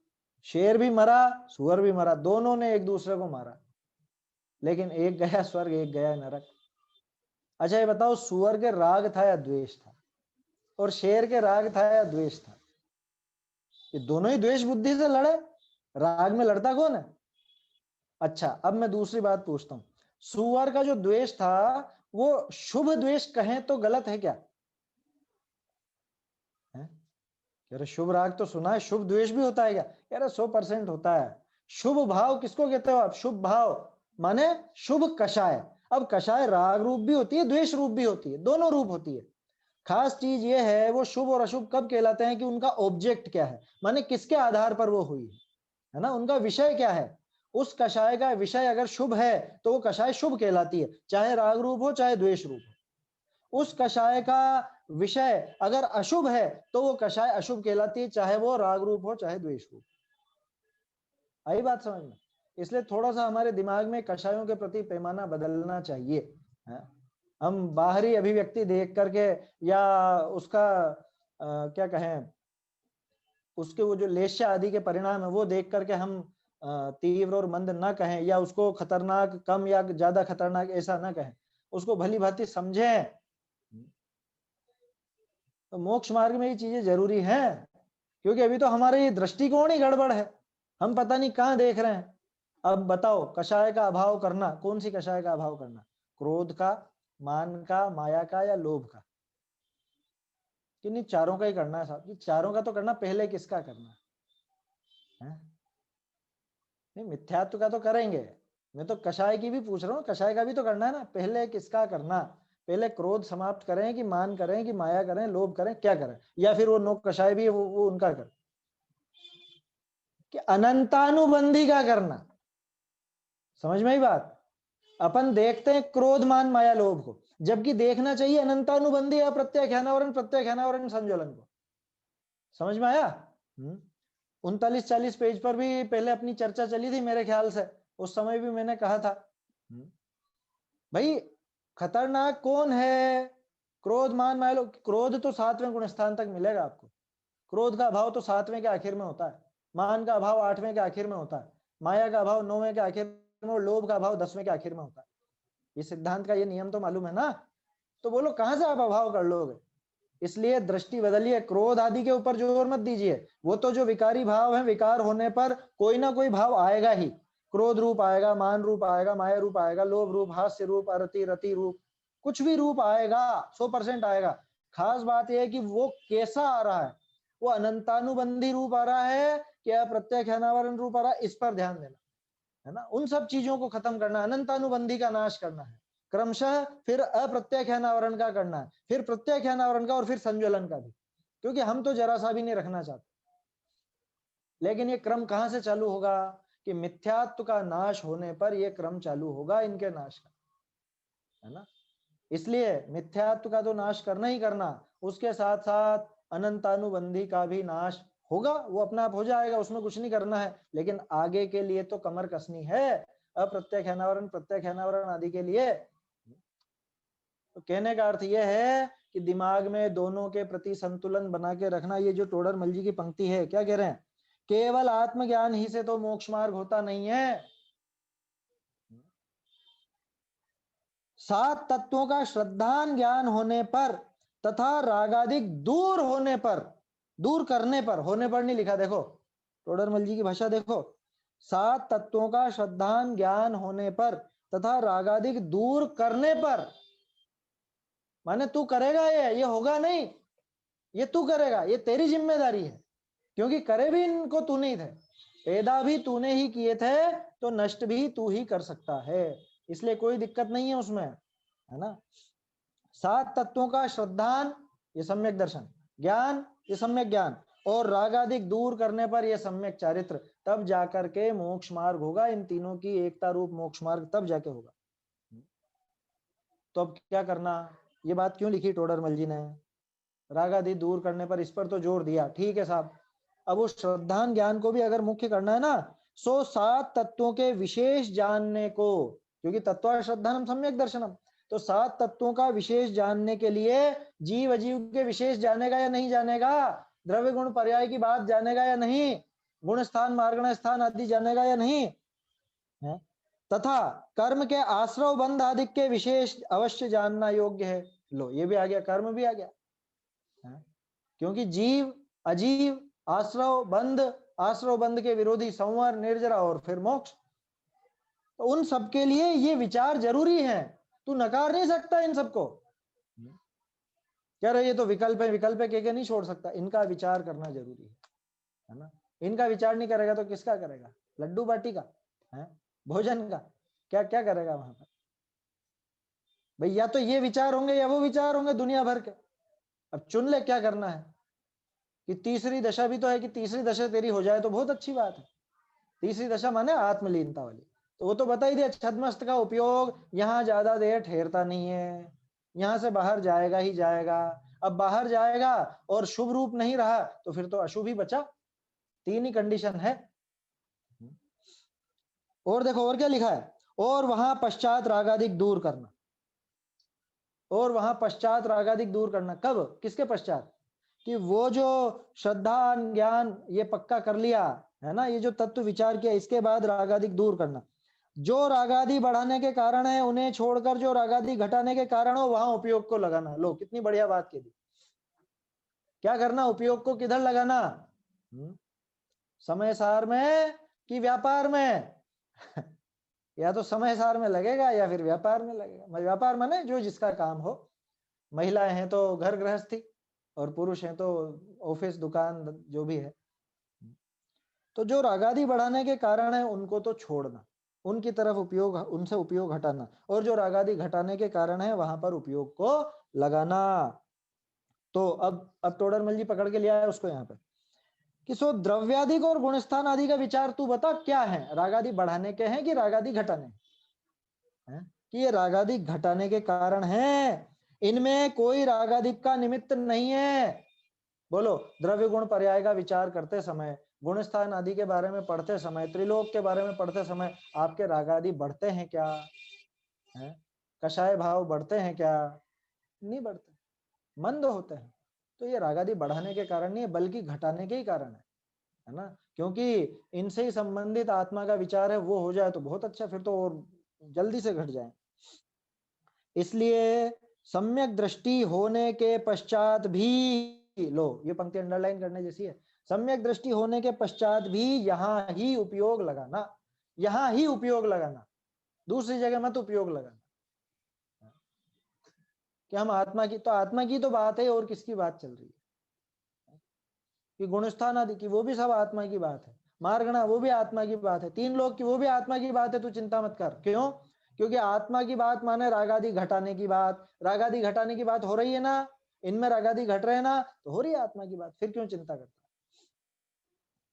शेर भी मरा, सुअर भी मरा, दोनों ने एक दूसरे को मारा, लेकिन एक गया स्वर्ग, एक गया नरक। अच्छा ये बताओ, सुअर के राग था या द्वेष था, और शेर के राग था या द्वेष था? ये दोनों ही द्वेष बुद्धि से लड़े, राग में लड़ता कौन है? अच्छा अब मैं दूसरी बात पूछता हूं, सुअर का जो द्वेष था वो शुभ द्वेष कहें तो गलत है क्या? है? अरे शुभ राग तो सुना है, शुभ द्वेष भी होता है क्या? यार 100% होता है। शुभ भाव किसको कहते हो आप? शुभ भाव माने शुभ कषाय। अब कषाय राग रूप भी होती है, द्वेष रूप भी होती है, दोनों रूप होती है। खास चीज ये है वो शुभ और अशुभ कब कहलाते हैं कि उनका ऑब्जेक्ट क्या है, माने किसके आधार पर वो हुई है ना, उनका विषय क्या है। उस कषाय का विषय अगर शुभ है तो वो कषाय शुभ कहलाती है, चाहे राग रूप हो चाहे द्वेष रूप हो। उस कषाय का विषय अगर अशुभ है तो वो कषाय अशुभ कहलाती है, चाहे वो राग रूप हो चाहे द्वेष रूप। आई बात समझ में? इसलिए थोड़ा सा हमारे दिमाग में कषायों के प्रति पैमाना बदलना चाहिए है? हम बाहरी अभिव्यक्ति देख करके या उसका क्या कहें उसके वो जो लेश्य आदि के परिणाम है वो देख करके हम तीव्र और मंद ना कहें, या उसको खतरनाक कम या ज्यादा खतरनाक ऐसा ना कहें, उसको भली भांति समझें। तो मोक्ष मार्ग में ये चीजें जरूरी हैं, क्योंकि अभी तो हमारे ये दृष्टिकोण ही गड़बड़ है, हम पता नहीं कहाँ देख रहे हैं। अब बताओ, कषाय का अभाव करना, कौन सी कषाय का अभाव करना? क्रोध का, मान का, माया का, या लोभ का? कि नहीं, चारों का ही करना है साहब? चारों का तो करना, पहले किसका करना है? नहीं, मिथ्यात्व का तो करेंगे, मैं तो कषाय की भी पूछ रहा हूँ, कषाय का भी तो करना है ना। पहले किसका करना? पहले क्रोध समाप्त करें कि मान करें कि माया करें, लोभ करें, क्या करें? या फिर वो नो कषाय भी है, वो उनका करें कि अनंतानुबंधी का करना? समझ में आई बात? अपन देखते हैं क्रोध मान माया लोभ को, जबकि देखना चाहिए अनंतानुबंधी अप्रत्याख्यानावरण प्रत्याख्यानावरण संज्वलन को। समझ में आया? 39-40 पेज पर भी पहले अपनी चर्चा चली थी मेरे ख्याल से, उस समय भी मैंने कहा था भाई खतरनाक कौन है? क्रोध मान माया लोभ। क्रोध तो 7वें गुण स्थान तक मिलेगा आपको, क्रोध का अभाव तो 7वें के आखिर में होता है, मान का अभाव 8वें के आखिर में होता है, माया का अभाव 9वें के आखिर में, और लोभ का अभाव 10वें के आखिर में होता है। ये सिद्धांत का ये नियम तो मालूम है ना? तो बोलो कहां से आप अभाव कर लोगे? इसलिए दृष्टि बदलिए, क्रोध आदि के ऊपर जोर मत दीजिए, वो तो जो विकारी भाव है, विकार होने पर कोई ना कोई भाव आएगा ही। क्रोध रूप आएगा, मान रूप आएगा, माया रूप आएगा, लोभ रूप, हास्य रूप, अरति रति रूप, कुछ भी रूप आएगा, 100% आएगा। खास बात यह है कि वो कैसा आ रहा है, वो अनंतानुबंधी रूप आ रहा है कि अप्रत्याख्यानावरण रूप आ रहा है, इस पर ध्यान देना है ना। उन सब चीजों को खत्म करना, अनंतानुबंधी का नाश करना है क्रमशः, फिर अप्रत्याख्यानावरण का करना है, फिर प्रत्याख्यानावरण का, और फिर संज्वलन का भी, क्योंकि हम तो जरा सा भी नहीं रखना चाहते। लेकिन ये क्रम कहां से चालू होगा? कि मिथ्यात्व का नाश होने पर यह क्रम चालू होगा इनके नाश का, है ना। इसलिए मिथ्यात्व का तो नाश करना ही करना, उसके साथ साथ अनंतानुबंधी का भी नाश होगा, वो अपना आप हो जाएगा, उसमें कुछ नहीं करना है। लेकिन आगे के लिए तो कमर कसनी है, अप्रत्याख्यानावरण प्रत्याख्यानावरण आदि के लिए। तो कहने का अर्थ यह है कि दिमाग में दोनों के प्रति संतुलन बना के रखना। ये जो टोडरमल जी की पंक्ति है, क्या कह रहे हैं? केवल आत्मज्ञान ही से तो मोक्ष मार्ग होता नहीं है। 7 तत्वों का श्रद्धान ज्ञान होने पर तथा रागादिक दूर होने पर, दूर करने पर, होने पर नहीं लिखा, देखो टोडरमल जी की भाषा देखो। 7 तत्वों का श्रद्धान ज्ञान होने पर तथा रागादिक दूर करने पर, माने तू करेगा, ये होगा नहीं, ये तू करेगा, ये तेरी जिम्मेदारी है, क्योंकि करे भी इनको तू नहीं थे, पैदा भी तूने ही किए थे, तो नष्ट भी तू ही कर सकता है, इसलिए कोई दिक्कत नहीं है उसमें, है ना। 7 तत्वों का श्रद्धान, ये सम्यक दर्शन, ज्ञान, ये सम्यक ज्ञान, और रागादिक दूर करने पर यह सम्यक चारित्र, तब जाकर के मोक्ष मार्ग होगा। इन तीनों की एकता रूप मोक्ष मार्ग तब जाके होगा। तो अब क्या करना? ये बात क्यों लिखी टोडरमल जी ने? रागादि दूर करने पर, इस पर तो जोर दिया, ठीक है साहब। अब उस श्रद्धान ज्ञान को भी अगर मुख्य करना है ना, 7 तत्वों के विशेष जानने को, क्योंकि तत्व श्रद्धानम सम्यक दर्शनम, तो 7 तत्वों का विशेष जानने के लिए जीव अजीव के विशेष जानेगा या नहीं जानेगा? द्रव्य गुण पर्याय की बात जानेगा या नहीं? गुण स्थान मार्गण स्थान आदि जानेगा या नहीं है? तथा कर्म के आश्रव बंध आदि के विशेष अवश्य जानना योग्य है। लो, ये भी आ गया, कर्म भी आ गया, क्योंकि जीव अजीव, आश्रव बंध, आश्रव बंध के विरोधी संवर, निर्जरा, और फिर मोक्ष, तो उन सबके लिए ये विचार जरूरी है, तू नकार नहीं सकता इन सबको। कह रहे ये तो विकल्प है, विकल्प है के नहीं छोड़ सकता, इनका विचार करना जरूरी है ना। इनका विचार नहीं करेगा तो किसका करेगा? लड्डू बाटी का है, भोजन का, क्या क्या करेगा वहां पर भाई? या तो ये विचार होंगे या वो विचार होंगे दुनिया भर के। अब चुन ले क्या करना है। कि तीसरी दशा भी तो है, कि तीसरी दशा तेरी हो जाए तो बहुत अच्छी बात है। तीसरी दशा माने आत्मलीनता वाली, तो वो तो बता ही दिया, छद्मस्त का उपयोग यहाँ ज्यादा देर ठहरता नहीं है, यहाँ से बाहर जाएगा ही जाएगा। अब बाहर जाएगा और शुभ रूप नहीं रहा तो फिर तो अशुभ ही बचा, 3 ही कंडीशन है। और देखो और क्या लिखा है, और वहां पश्चात रागादिक दूर करना, और वहां पश्चात रागादिक दूर करना। कब? किसके पश्चात? कि वो जो श्रद्धा ज्ञान ये पक्का कर लिया है ना, ये जो तत्व विचार किया, इसके बाद रागादि दूर करना। जो रागादि बढ़ाने के कारण है उन्हें छोड़कर जो रागादि घटाने के कारण हो वहां उपयोग को लगाना। लो कितनी बढ़िया बात कह दी। क्या करना, उपयोग को किधर लगाना? समय सार में कि व्यापार में? या तो समय सार में लगेगा या फिर व्यापार में लगेगा। व्यापार माने जो जिसका काम हो। महिलाएं हैं तो घर गृहस्थी, और पुरुष हैं तो ऑफिस दुकान जो भी है। तो जो रागादि बढ़ाने के कारण है उनको तो छोड़ना, उनकी तरफ उपयोग, उनसे उपयोग हटाना, और जो रागादि घटाने के कारण है वहां पर उपयोग को लगाना। तो अब टोडरमल जी पकड़ के लिया है उसको यहाँ पे कि सो द्रव्यादि और गुणस्थान आदि का विचार तू बता क्या है, रागादि बढ़ाने के हैं कि रागादि घटाने हैं? कि ये रागादि घटाने के कारण है, इनमें कोई रागादि का निमित्त नहीं है। बोलो, द्रव्य गुण पर्याय का विचार करते समय, गुणस्थान आदि के बारे में पढ़ते समय, त्रिलोक के बारे में पढ़ते समय आपके रागादि बढ़ते हैं क्या? है कषाय भाव बढ़ते हैं क्या? नहीं बढ़ते, मंद होते हैं। तो ये रागादि बढ़ाने के कारण नहीं है, बल्कि घटाने के ही कारण है ना। क्योंकि इनसे ही संबंधित आत्मा का विचार है, वो हो जाए तो बहुत अच्छा, फिर तो और जल्दी से घट जाए। इसलिए सम्यक दृष्टि होने के पश्चात भी, लो ये पंक्ति अंडरलाइन करने जैसी है, सम्यक दृष्टि होने के पश्चात भी यहाँ ही उपयोग लगाना, यहाँ ही उपयोग लगाना, दूसरी जगह मत उपयोग लगाना। कि हम आत्मा की तो बात है, और किसकी बात चल रही है? कि गुणस्थान आदि की वो भी सब आत्मा की बात है, मार्गणा वो भी आत्मा की बात है, तीन लोग की वो भी आत्मा की बात है। तू चिंता मत कर। क्यों? क्योंकि आत्मा की बात माने रागादि घटाने की बात, रागादि घटाने की बात हो रही है ना, इनमें रागादि घट रहे हैं ना, तो हो रही है आत्मा की बात, फिर क्यों चिंता करता?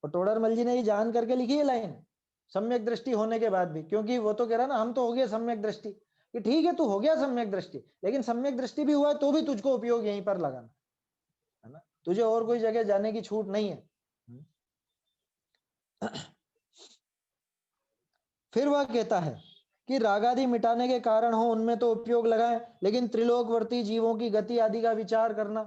और टोडरमल जी ने ये जान करके लिखी है लाइन, सम्यक दृष्टि होने के बाद भी। क्योंकि वो तो कह रहा ना, हम तो हो गए सम्यक दृष्टि, कि ठीक है तू हो गया सम्यक दृष्टि, लेकिन सम्यक दृष्टि भी हुआ है तो भी तुझको उपयोग यहीं पर लगाना है ना, तुझे और कोई जगह जाने की छूट नहीं है। फिर वह कहता है कि रागादि मिटाने के कारण हो उनमें तो उपयोग लगाए, लेकिन त्रिलोकवर्ती जीवों की गति आदि का विचार करना,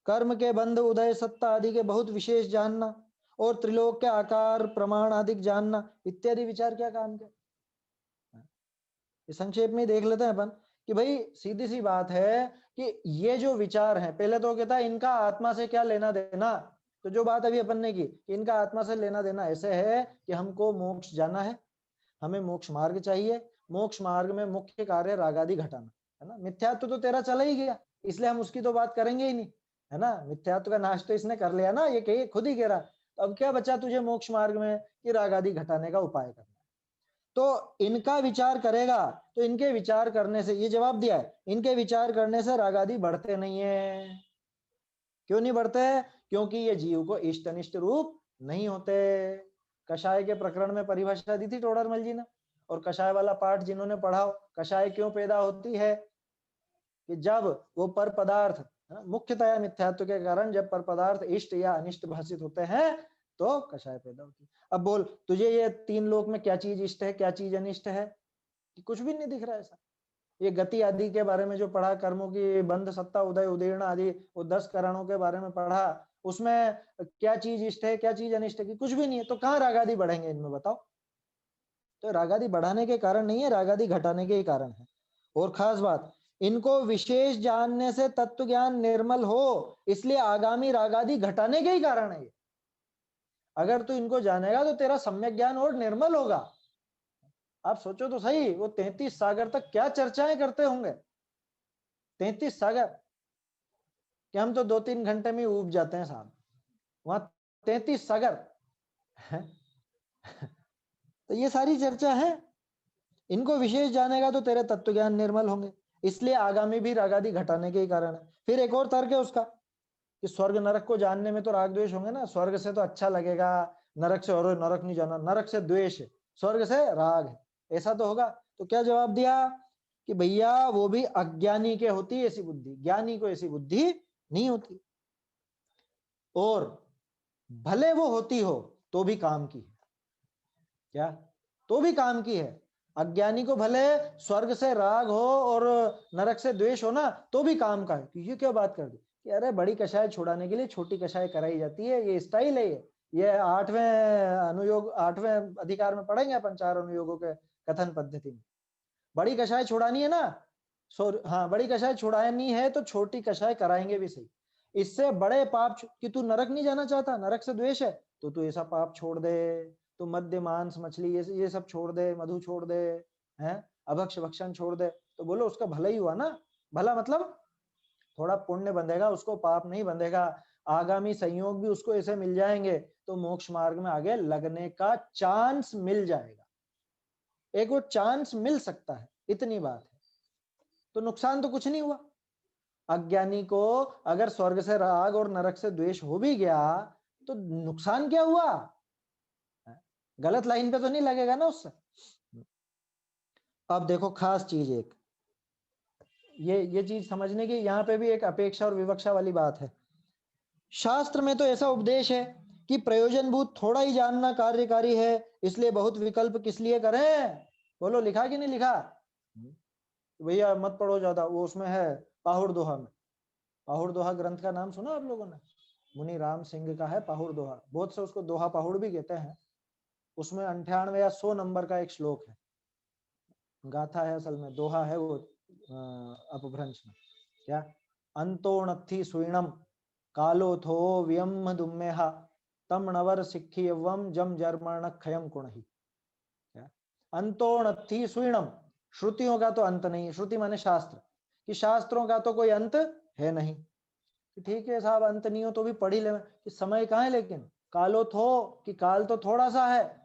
कर्म के बंध उदय सत्ता आदि के बहुत विशेष जानना, और त्रिलोक के आकार प्रमाण आदि जानना इत्यादि विचार क्या काम के? संक्षेप में देख लेते हैं अपन कि भाई सीधी सी बात है कि ये जो विचार है, पहले तो कहता है इनका आत्मा से क्या लेना देना। तो जो बात अभी अपन ने की कि इनका आत्मा से लेना देना ऐसे है कि हमको मोक्ष जाना है, हमें मोक्ष मार्ग चाहिए, मोक्ष मार्ग में मुख्य कार्य रागादि घटाना है ना। मिथ्यात्व तो तेरा चला ही गया, इसलिए हम उसकी तो बात करेंगे ही नहीं है ना। मिथ्यात्व का नाश तो इसने कर लिया ना, ये खुद ही कह रहा। तो अब क्या बचा तुझे मोक्ष मार्ग में? कि रागादि घटाने का उपाय करना। तो इनका विचार करेगा, तो इनके विचार करने से, ये जवाब दिया है, इनके विचार करने से रागादि बढ़ते नहीं है। क्यों नहीं बढ़ते? क्योंकि ये जीव को इष्ट अनिष्ट रूप नहीं होते। कषाय के प्रकरण में परिभाषा दी थी टोडरमल जी ने, और कषाय वाला पाठ जिन्होंने पढ़ा, कषाय क्यों पैदा होती है? कि जब वो पर पदार्थ, मुख्यतया मिथ्यात्व के कारण जब पर पदार्थ इष्ट या अनिष्ट भाषित होते हैं तो कषाय पैदा होती है। अब बोल, तुझे ये तीन लोक में क्या चीज इष्ट है, क्या चीज अनिष्ट है? कि कुछ भी नहीं दिख रहा है ऐसा। ये गति आदि के बारे में जो पढ़ा, कर्मों की बंध सत्ता उदय उदीर्ण आदि वो 10 कारणों के बारे में पढ़ा, उसमें क्या चीज इष्ट है, क्या चीज अनिष्ट है? कि कुछ भी नहीं है। तो कहाँ रागादि बढ़ेंगे इनमें, बताओ? तो रागादि बढ़ाने के कारण नहीं है, रागादि घटाने के ही कारण है। और खास बात, इनको विशेष जानने से तत्व ज्ञान निर्मल हो, इसलिए आगामी रागादि घटाने के ही कारण है ये। अगर तू इनको जानेगा तो तेरा सम्यक ज्ञान और निर्मल होगा। आप सोचो तो सही, वो 33 सागर तक क्या चर्चाएं करते होंगे। 33 सागर कि हम तो 2-3 घंटे में उब जाते हैं साहब, वहां 33 सागर। तो ये सारी चर्चा है। इनको विशेष जानेगा तो तेरे तत्व ज्ञान निर्मल होंगे, इसलिए आगामी भी रागादि घटाने के ही कारण है। फिर एक और तर्क है उसका कि स्वर्ग नरक को जानने में तो राग द्वेष होंगे ना, स्वर्ग से तो अच्छा लगेगा, नरक से, और नरक नहीं जाना, नरक से द्वेष है, स्वर्ग से राग है, ऐसा तो होगा। तो क्या जवाब दिया कि भैया वो भी अज्ञानी के होती है ऐसी बुद्धि, ज्ञानी को ऐसी बुद्धि नहीं होती, और भले वो होती हो तो भी काम की है। क्या? तो भी काम की है। अज्ञानी को भले स्वर्ग से राग हो और नरक से द्वेष हो ना, तो भी काम का है। ये क्या बात कर दी? कि अरे बड़ी कषाय छुड़ाने के लिए छोटी कषाय कराई जाती है, ये स्टाइल है। ये 8वें अधिकार में पढ़ेंगे अपन, 4 अनुयोगों के कथन पद्धति में। बड़ी कषाय छुड़ानी है ना, हाँ बड़ी कषाय छुड़ानी है तो छोटी कषाय कराएंगे भी सही। इससे बड़े पाप कि तू नरक नहीं जाना चाहता, नरक से द्वेष है, तो तू ऐसा पाप छोड़ दे, तू मद्य मांस मछली ये सब छोड़ दे, मधु छोड़ दे, हैं अभक्ष भक्षण छोड़ दे, तो बोलो उसका भला ही हुआ ना। भला मतलब थोड़ा पुण्य बंधेगा उसको, पाप नहीं बंधेगा, आगामी संयोग भी उसको ऐसे मिल जाएंगे तो मोक्ष मार्ग में आगे लगने का चांस मिल जाएगा। एक वो चांस मिल सकता है, इतनी बात है, तो नुकसान तो कुछ नहीं हुआ। अज्ञानी को अगर स्वर्ग से राग और नरक से द्वेष हो भी गया तो नुकसान क्या हुआ, गलत लाइन पे तो नहीं लगेगा ना उससे। अब देखो खास चीज एक ये चीज समझने की, यहाँ पे भी एक अपेक्षा और विवक्षा वाली बात है। शास्त्र में तो ऐसा उपदेश है कि प्रयोजनभूत थोड़ा ही जानना कार्यकारी है, इसलिए बहुत विकल्प किस लिए करें। बोलो लिखा कि नहीं लिखा? भैया मत पढ़ो ज्यादा, वो उसमें है पाहुड़ दोहा में। पाहुड़ दोहा ग्रंथ का नाम सुना आप लोगों ने? मुनि राम सिंह का है पाहुड़ दोहा, बहुत से उसको दोहा पाहुड़ भी कहते हैं। उसमें 98 या 100 नंबर का एक श्लोक है, गाथा है असल में, दोहा है वो अपभ्रंश में। क्या? अंतोणत्थि सुइणम कालोथो व्यम दुम्मेहा तम नवर सिक्खियवम जम जर्मण खयम कुणहि। अंतोणत्थि सुइणम, श्रुतियों का तो अंत नहीं है। श्रुति माने शास्त्र, कि शास्त्रों का तो कोई अंत है नहीं। ठीक है साहब, अंत नहीं हो तो भी पढ़ ही ले, कि समय कहाँ है, लेकिन कालो थो, कि काल तो थोड़ा सा है,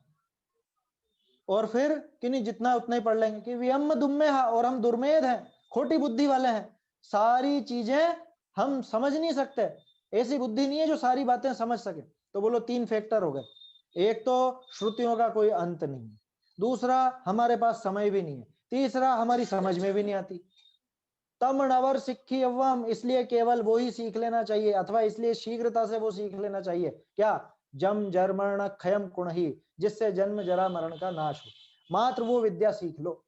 और फिर कि नहीं जितना उतना ही पढ़ लेंगे, कि व्यम दुम्मे, और हम दुर्मेध हैं, खोटी बुद्धि वाले हैं, सारी चीजें हम समझ नहीं सकते, ऐसी बुद्धि नहीं है जो सारी बातें समझ सके। तो बोलो 3 फैक्टर हो गए, एक तो श्रुतियों का कोई अंत नहीं है, दूसरा हमारे पास समय भी नहीं है, तीसरा हमारी समझ में भी नहीं आती। तम नवर सिक्खी अव्वम, इसलिए केवल वो ही सीख लेना चाहिए, अथवा इसलिए शीघ्रता से वो सीख लेना चाहिए। क्या? जम जर्मण खयम कुणहि, जिससे जन्म जरा मरण का नाश हो, मात्र वो विद्या सीख लो,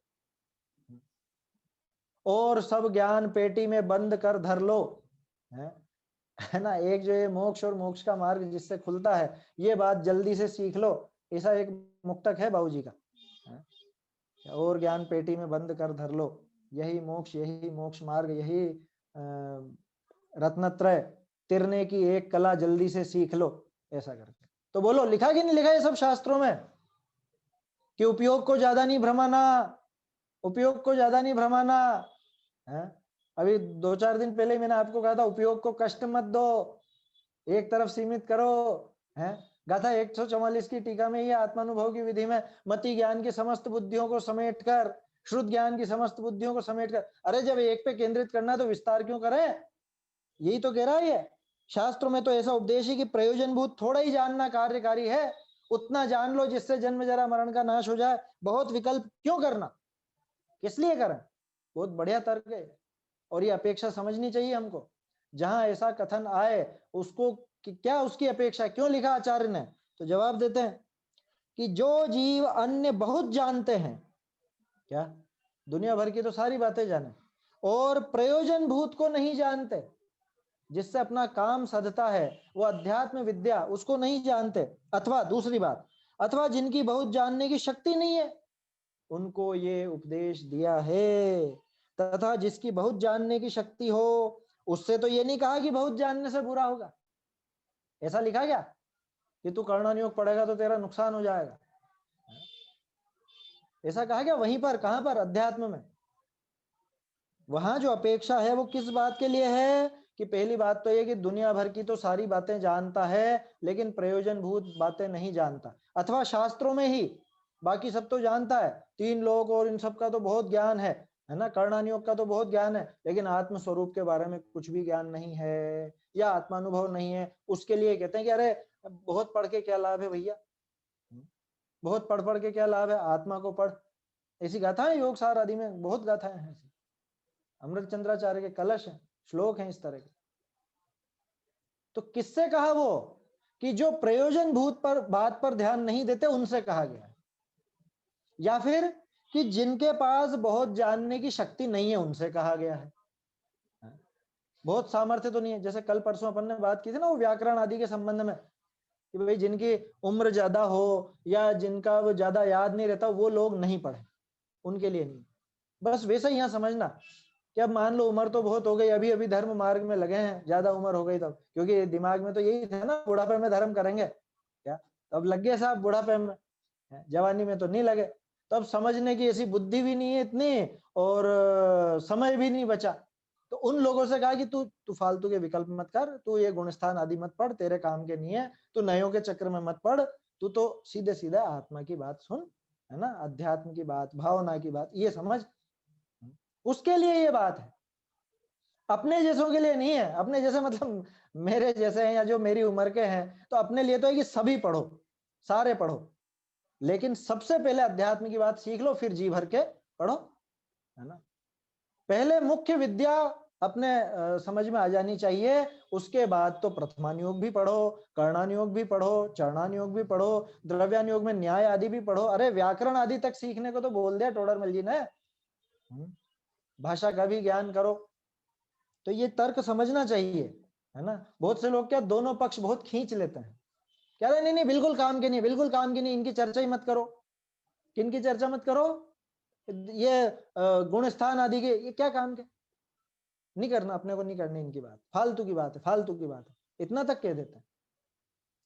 और सब ज्ञान पेटी में बंद कर धर लो, है ना। एक जो ये मोक्ष और मोक्ष का मार्ग जिससे खुलता है, ये बात जल्दी से सीख लो। ऐसा एक मुक्तक है बाबूजी का, और ज्ञान पेटी में बंद कर धर लो, यही मोक्ष मार्ग, यही रत्नत्रय, तिरने की एक कला जल्दी से सीख लो, ऐसा करके। तो बोलो लिखा कि नहीं लिखा ये सब शास्त्रों में, कि उपयोग को ज्यादा नहीं भ्रमाना, उपयोग को ज्यादा नहीं भ्रमाना है। अभी 2-4 दिन पहले मैंने आपको कहा था उपयोग को कष्ट मत दो, एक तरफ सीमित करो, है। गाथा 144 की टीका में ये आत्मानुभव की विधि में मति ज्ञान की समस्त बुद्धियों को समेटकर, श्रुत ज्ञान की समस्त बुद्धियों को समेटकर, अरे जब एक पे केंद्रित करना तो विस्तार क्यों करें, यही तो कह रहा है ये। शास्त्रों में तो ऐसा उपदेश है कि प्रयोजनभूत थोड़ा ही जानना कार्यकारी है, उतना जान लो जिससे जन्म जरा मरण का नाश हो जाए। बहुत विकल्प क्यों करना, किस लिए करें? बहुत बढ़िया तर्क है, और ये अपेक्षा समझनी चाहिए हमको। जहां ऐसा कथन आए उसको क्या उसकी अपेक्षा, क्यों लिखा आचार्य ने, तो जवाब देते हैं कि जो जीव अन्य बहुत जानते हैं, क्या दुनिया भर की तो सारी बातें जाने, और प्रयोजन भूत को नहीं जानते, जिससे अपना काम सधता है, वो अध्यात्म विद्या उसको नहीं जानते, अथवा दूसरी बात, अथवा जिनकी बहुत जानने की शक्ति नहीं है, उनको ये उपदेश दिया है। तथा जिसकी बहुत जानने की शक्ति हो, उससे तो ये नहीं कहा कि बहुत जानने से बुरा होगा। ऐसा लिखा क्या कि तू कर्णनियोग पढ़ेगा तो तेरा नुकसान हो जाएगा? ऐसा कहा क्या वहीं पर? कहां पर? अध्यात्म में। वहां जो अपेक्षा है वो किस बात के लिए है, कि पहली बात तो ये कि दुनिया भर की तो सारी बातें जानता है लेकिन प्रयोजनभूत बातें नहीं जानता, अथवा शास्त्रों में ही बाकी सब तो जानता है, 3 लोग और इन सब का तो बहुत ज्ञान है ना, कर्णानियोग का तो बहुत ज्ञान है, लेकिन आत्म स्वरूप के बारे में कुछ भी ज्ञान नहीं है या आत्मानुभव नहीं है। उसके लिए कहते हैं कि अरे बहुत पढ़ के क्या लाभ है भैया, बहुत पढ़ के क्या लाभ है, आत्मा को पढ़। ऐसी गाथा है योग सार आदि में, बहुत गाथाएं हैं ऐसी, अमृत चंद्राचार्य के कलश हैं, श्लोक हैं इस तरह के। तो किससे कहा वो, कि जो प्रयोजन भूत पर बात पर ध्यान नहीं देते उनसे कहा गया है, या फिर कि जिनके पास बहुत जानने की शक्ति नहीं है उनसे कहा गया है। बहुत सामर्थ्य तो नहीं है। जैसे कल परसों अपन ने बात की थी ना वो व्याकरण आदि के संबंध में, कि भाई जिनकी उम्र ज्यादा हो या जिनका वो ज्यादा याद नहीं रहता वो लोग नहीं पढ़े, उनके लिए नहीं। बस वैसा ही यहाँ समझना कि अब मान लो उम्र तो बहुत हो गई, अभी अभी धर्म मार्ग में लगे हैं, ज्यादा उम्र हो गई तब, क्योंकि दिमाग में तो यही था ना बुढ़ापे में धर्म करेंगे क्या, तब लग गए साहब बुढ़ापे में, जवानी में तो नहीं लगे। तब समझने की ऐसी बुद्धि भी नहीं है इतनी, और समय भी नहीं बचा। तो उन लोगों से कहा कि तू तू फालतू के विकल्प मत कर, तू ये गुणस्थान आदि मत पढ़, तेरे काम के नहीं है, तू नयों के चक्र में मत पढ़, तू तो सीधे सीधे आत्मा की बात सुन, है ना, अध्यात्म की बात, भावना की बात ये समझ। उसके लिए ये बात है, अपने जैसों के लिए नहीं है। अपने जैसे मतलब मेरे जैसे हैं या जो मेरी उम्र के हैं, तो अपने लिए तो है कि सभी पढ़ो, सारे पढ़ो, लेकिन सबसे पहले अध्यात्म की बात सीख लो, फिर जी भर के पढ़ो, है ना। पहले मुख्य विद्या अपने समझ में आ जानी चाहिए, उसके बाद तो प्रथमानुयोग भी पढ़ो, कर्णानुयोग भी पढ़ो, चरणानुयोग भी पढ़ो, द्रव्यानुयोग में न्याय आदि भी पढ़ो। अरे व्याकरण आदि तक सीखने को तो बोल दिया टोडरमल जी ने, भाषा का भी ज्ञान करो। तो ये तर्क समझना चाहिए, है ना। बहुत से लोग क्या दोनों पक्ष बहुत खींच लेते हैं, कह रहे नहीं नहीं बिल्कुल काम के नहीं, बिल्कुल काम की नहीं, इनकी चर्चा ही मत करो। किनकी चर्चा मत करो? ये गुण स्थान आदि के, ये क्या काम के, नहीं करना अपने को, नहीं करनी इनकी बात, फालतू की बात है, फालतू की बात है, इतना तक कह देते हैं।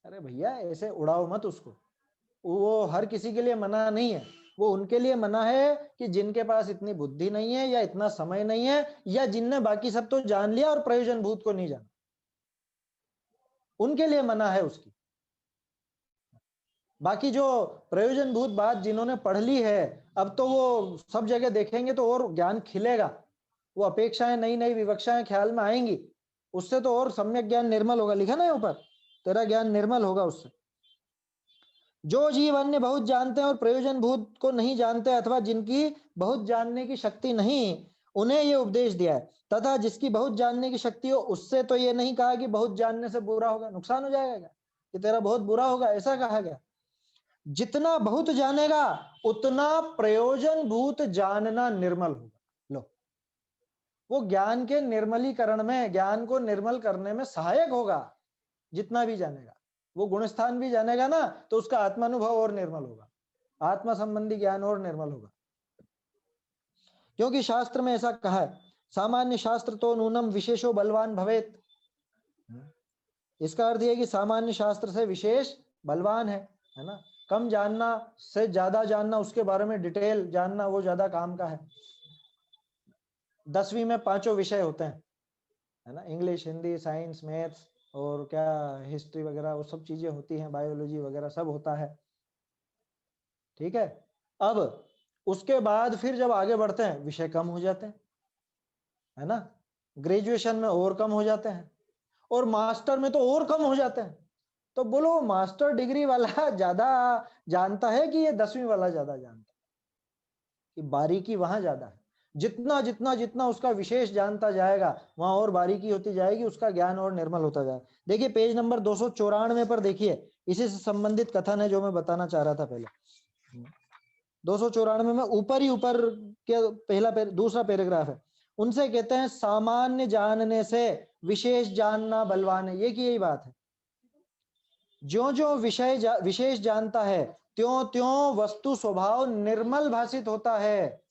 अरे भैया ऐसे उड़ाओ मत उसको, वो हर किसी के लिए मना नहीं है, वो उनके लिए मना है कि जिनके पास इतनी बुद्धि नहीं है या इतना समय नहीं है, या जिनने बाकी सब तो जान लिया और प्रयोजन भूत को नहीं जाना, उनके लिए मना है उसकी। बाकी जो प्रयोजन भूत बात जिन्होंने पढ़ ली है, अब तो वो सब जगह देखेंगे तो और ज्ञान खिलेगा, वो अपेक्षाएं नई नई विवक्षाएं ख्याल में आएंगी, उससे तो और सम्यक ज्ञान निर्मल होगा। लिखा ना ऊपर, तेरा ज्ञान निर्मल होगा उससे। जो जीव अन्य बहुत जानते हैं और प्रयोजन भूत को नहीं जानते, अथवा जिनकी बहुत जानने की शक्ति नहीं, उन्हें ये उपदेश दिया है। तथा जिसकी बहुत जानने की शक्ति हो, उससे तो ये नहीं कहा कि बहुत जानने से बुरा होगा, नुकसान हो जाएगा क्या, कि तेरा बहुत बुरा होगा, ऐसा कहा गया। जितना बहुत जानेगा उतना प्रयोजन भूत जानना निर्मल होगा। लो, वो ज्ञान के निर्मलीकरण में, ज्ञान को निर्मल करने में सहायक होगा। जितना भी जानेगा, वो गुणस्थान भी जानेगा ना, तो उसका आत्मानुभव और निर्मल होगा, आत्मा संबंधी ज्ञान और निर्मल होगा। क्योंकि शास्त्र में ऐसा कहा है, सामान्य शास्त्र तो नूनम विशेषो बलवान भवेत। इसका अर्थ यह कि सामान्य शास्त्र से विशेष बलवान है ना। कम जानना से ज्यादा जानना, उसके बारे में डिटेल जानना, वो ज्यादा काम का है। 10वीं में 5 विषय होते हैं, है ना, इंग्लिश, हिंदी, साइंस, मैथ्स और क्या हिस्ट्री वगैरह, वो सब चीजें होती हैं, बायोलॉजी वगैरह सब होता है, ठीक है। अब उसके बाद फिर जब आगे बढ़ते हैं विषय कम हो जाते हैं, है ना। ग्रेजुएशन में और कम हो जाते हैं, और मास्टर में तो और कम हो जाते हैं। तो बोलो मास्टर डिग्री वाला ज्यादा जानता है कि ये 10वीं वाला ज्यादा जानता है? कि बारीकी वहां ज्यादा है। जितना जितना जितना उसका विशेष जानता जाएगा, वहां और बारीकी होती जाएगी, उसका ज्ञान और निर्मल होता जाएगा। देखिए पेज नंबर 294 पर देखिए, इसी से संबंधित कथन है जो मैं बताना चाह रहा था पहले। 294 में ऊपर ही ऊपर के दूसरा पैराग्राफ है। उनसे कहते हैं सामान्य जानने से विशेष जानना बलवान है, ये की यही बात है। जो जो विशेष जानता है, त्यों त्यों वस्तु स्वभाव निर्मल भाषित होता है।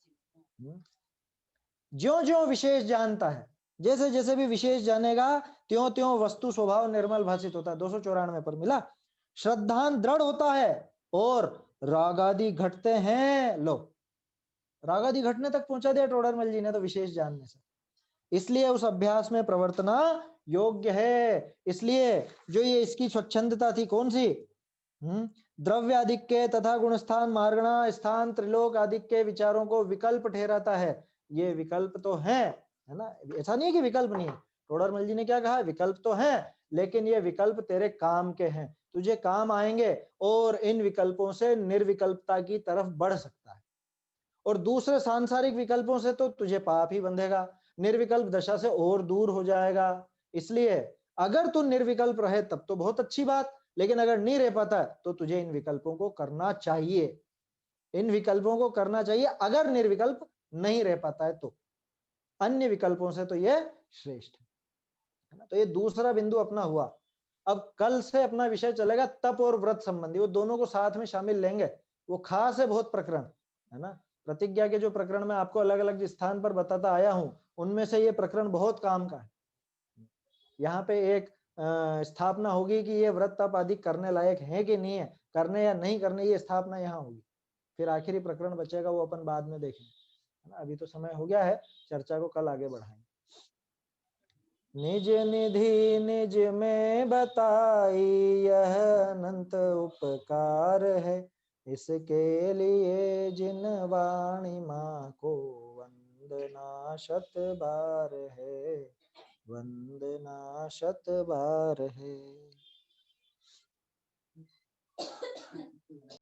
ज्यो ज्यो विशेष जानता है, जैसे जैसे भी विशेष जानेगा, त्यों त्यों वस्तु स्वभाव निर्मल भाषित होता है। 294 पर मिला। श्रद्धान दृढ़ होता है और राग आदि घटते हैं। लो, राग आदि घटने तक पहुंचा दिया टोडरमल जी ने तो विशेष जानने से। इसलिए उस अभ्यास में प्रवर्तना योग्य है। इसलिए जो ये इसकी स्वच्छंदता थी कौन सी, द्रव्य आदिक के तथा गुणस्थान मार्गणा स्थान त्रिलोक आदिक के विचारों को विकल्प ठहराता है। ये विकल्प तो है ना, ऐसा नहीं है कि विकल्प नहीं है। टोडरमल जी ने क्या कहा, विकल्प तो है, लेकिन ये विकल्प तेरे काम के हैं, तुझे काम आएंगे, और इन विकल्पों से निर्विकल्पता की तरफ बढ़ सकता है। और दूसरे सांसारिक विकल्पों से तो तुझे पाप ही बंधेगा, निर्विकल्प दशा से और दूर हो जाएगा। इसलिए अगर तू निर्विकल्प रहे तब तो बहुत अच्छी बात, लेकिन अगर नहीं रह पाता तो तुझे इन विकल्पों को करना चाहिए, इन विकल्पों को करना चाहिए। अगर निर्विकल्प नहीं रह पाता है तो अन्य विकल्पों से तो ये श्रेष्ठ है। है ना। तो ये दूसरा बिंदु अपना हुआ। अब कल से अपना विषय चलेगा तप और व्रत संबंधी, वो दोनों को साथ में शामिल लेंगे। वो खास है बहुत प्रकरण, है ना। प्रतिज्ञा के जो प्रकरण मैं आपको अलग अलग स्थान पर बताता आया हूं, उनमें से ये प्रकरण बहुत काम का है। यहाँ पे एक स्थापना होगी कि ये व्रत तप आदि करने लायक है कि नहीं है, करने या नहीं करने, ये स्थापना यहाँ होगी। फिर आखिरी प्रकरण बचेगा, वो अपन बाद में देखेंगे, है ना। अभी तो समय हो गया है, चर्चा को कल आगे बढ़ाएंगे। निज निधि निज में बताई यह अनंत उपकार है, इसके लिए जिन वाणी माँ को वंदना शत बार है, वंदना शत बार है।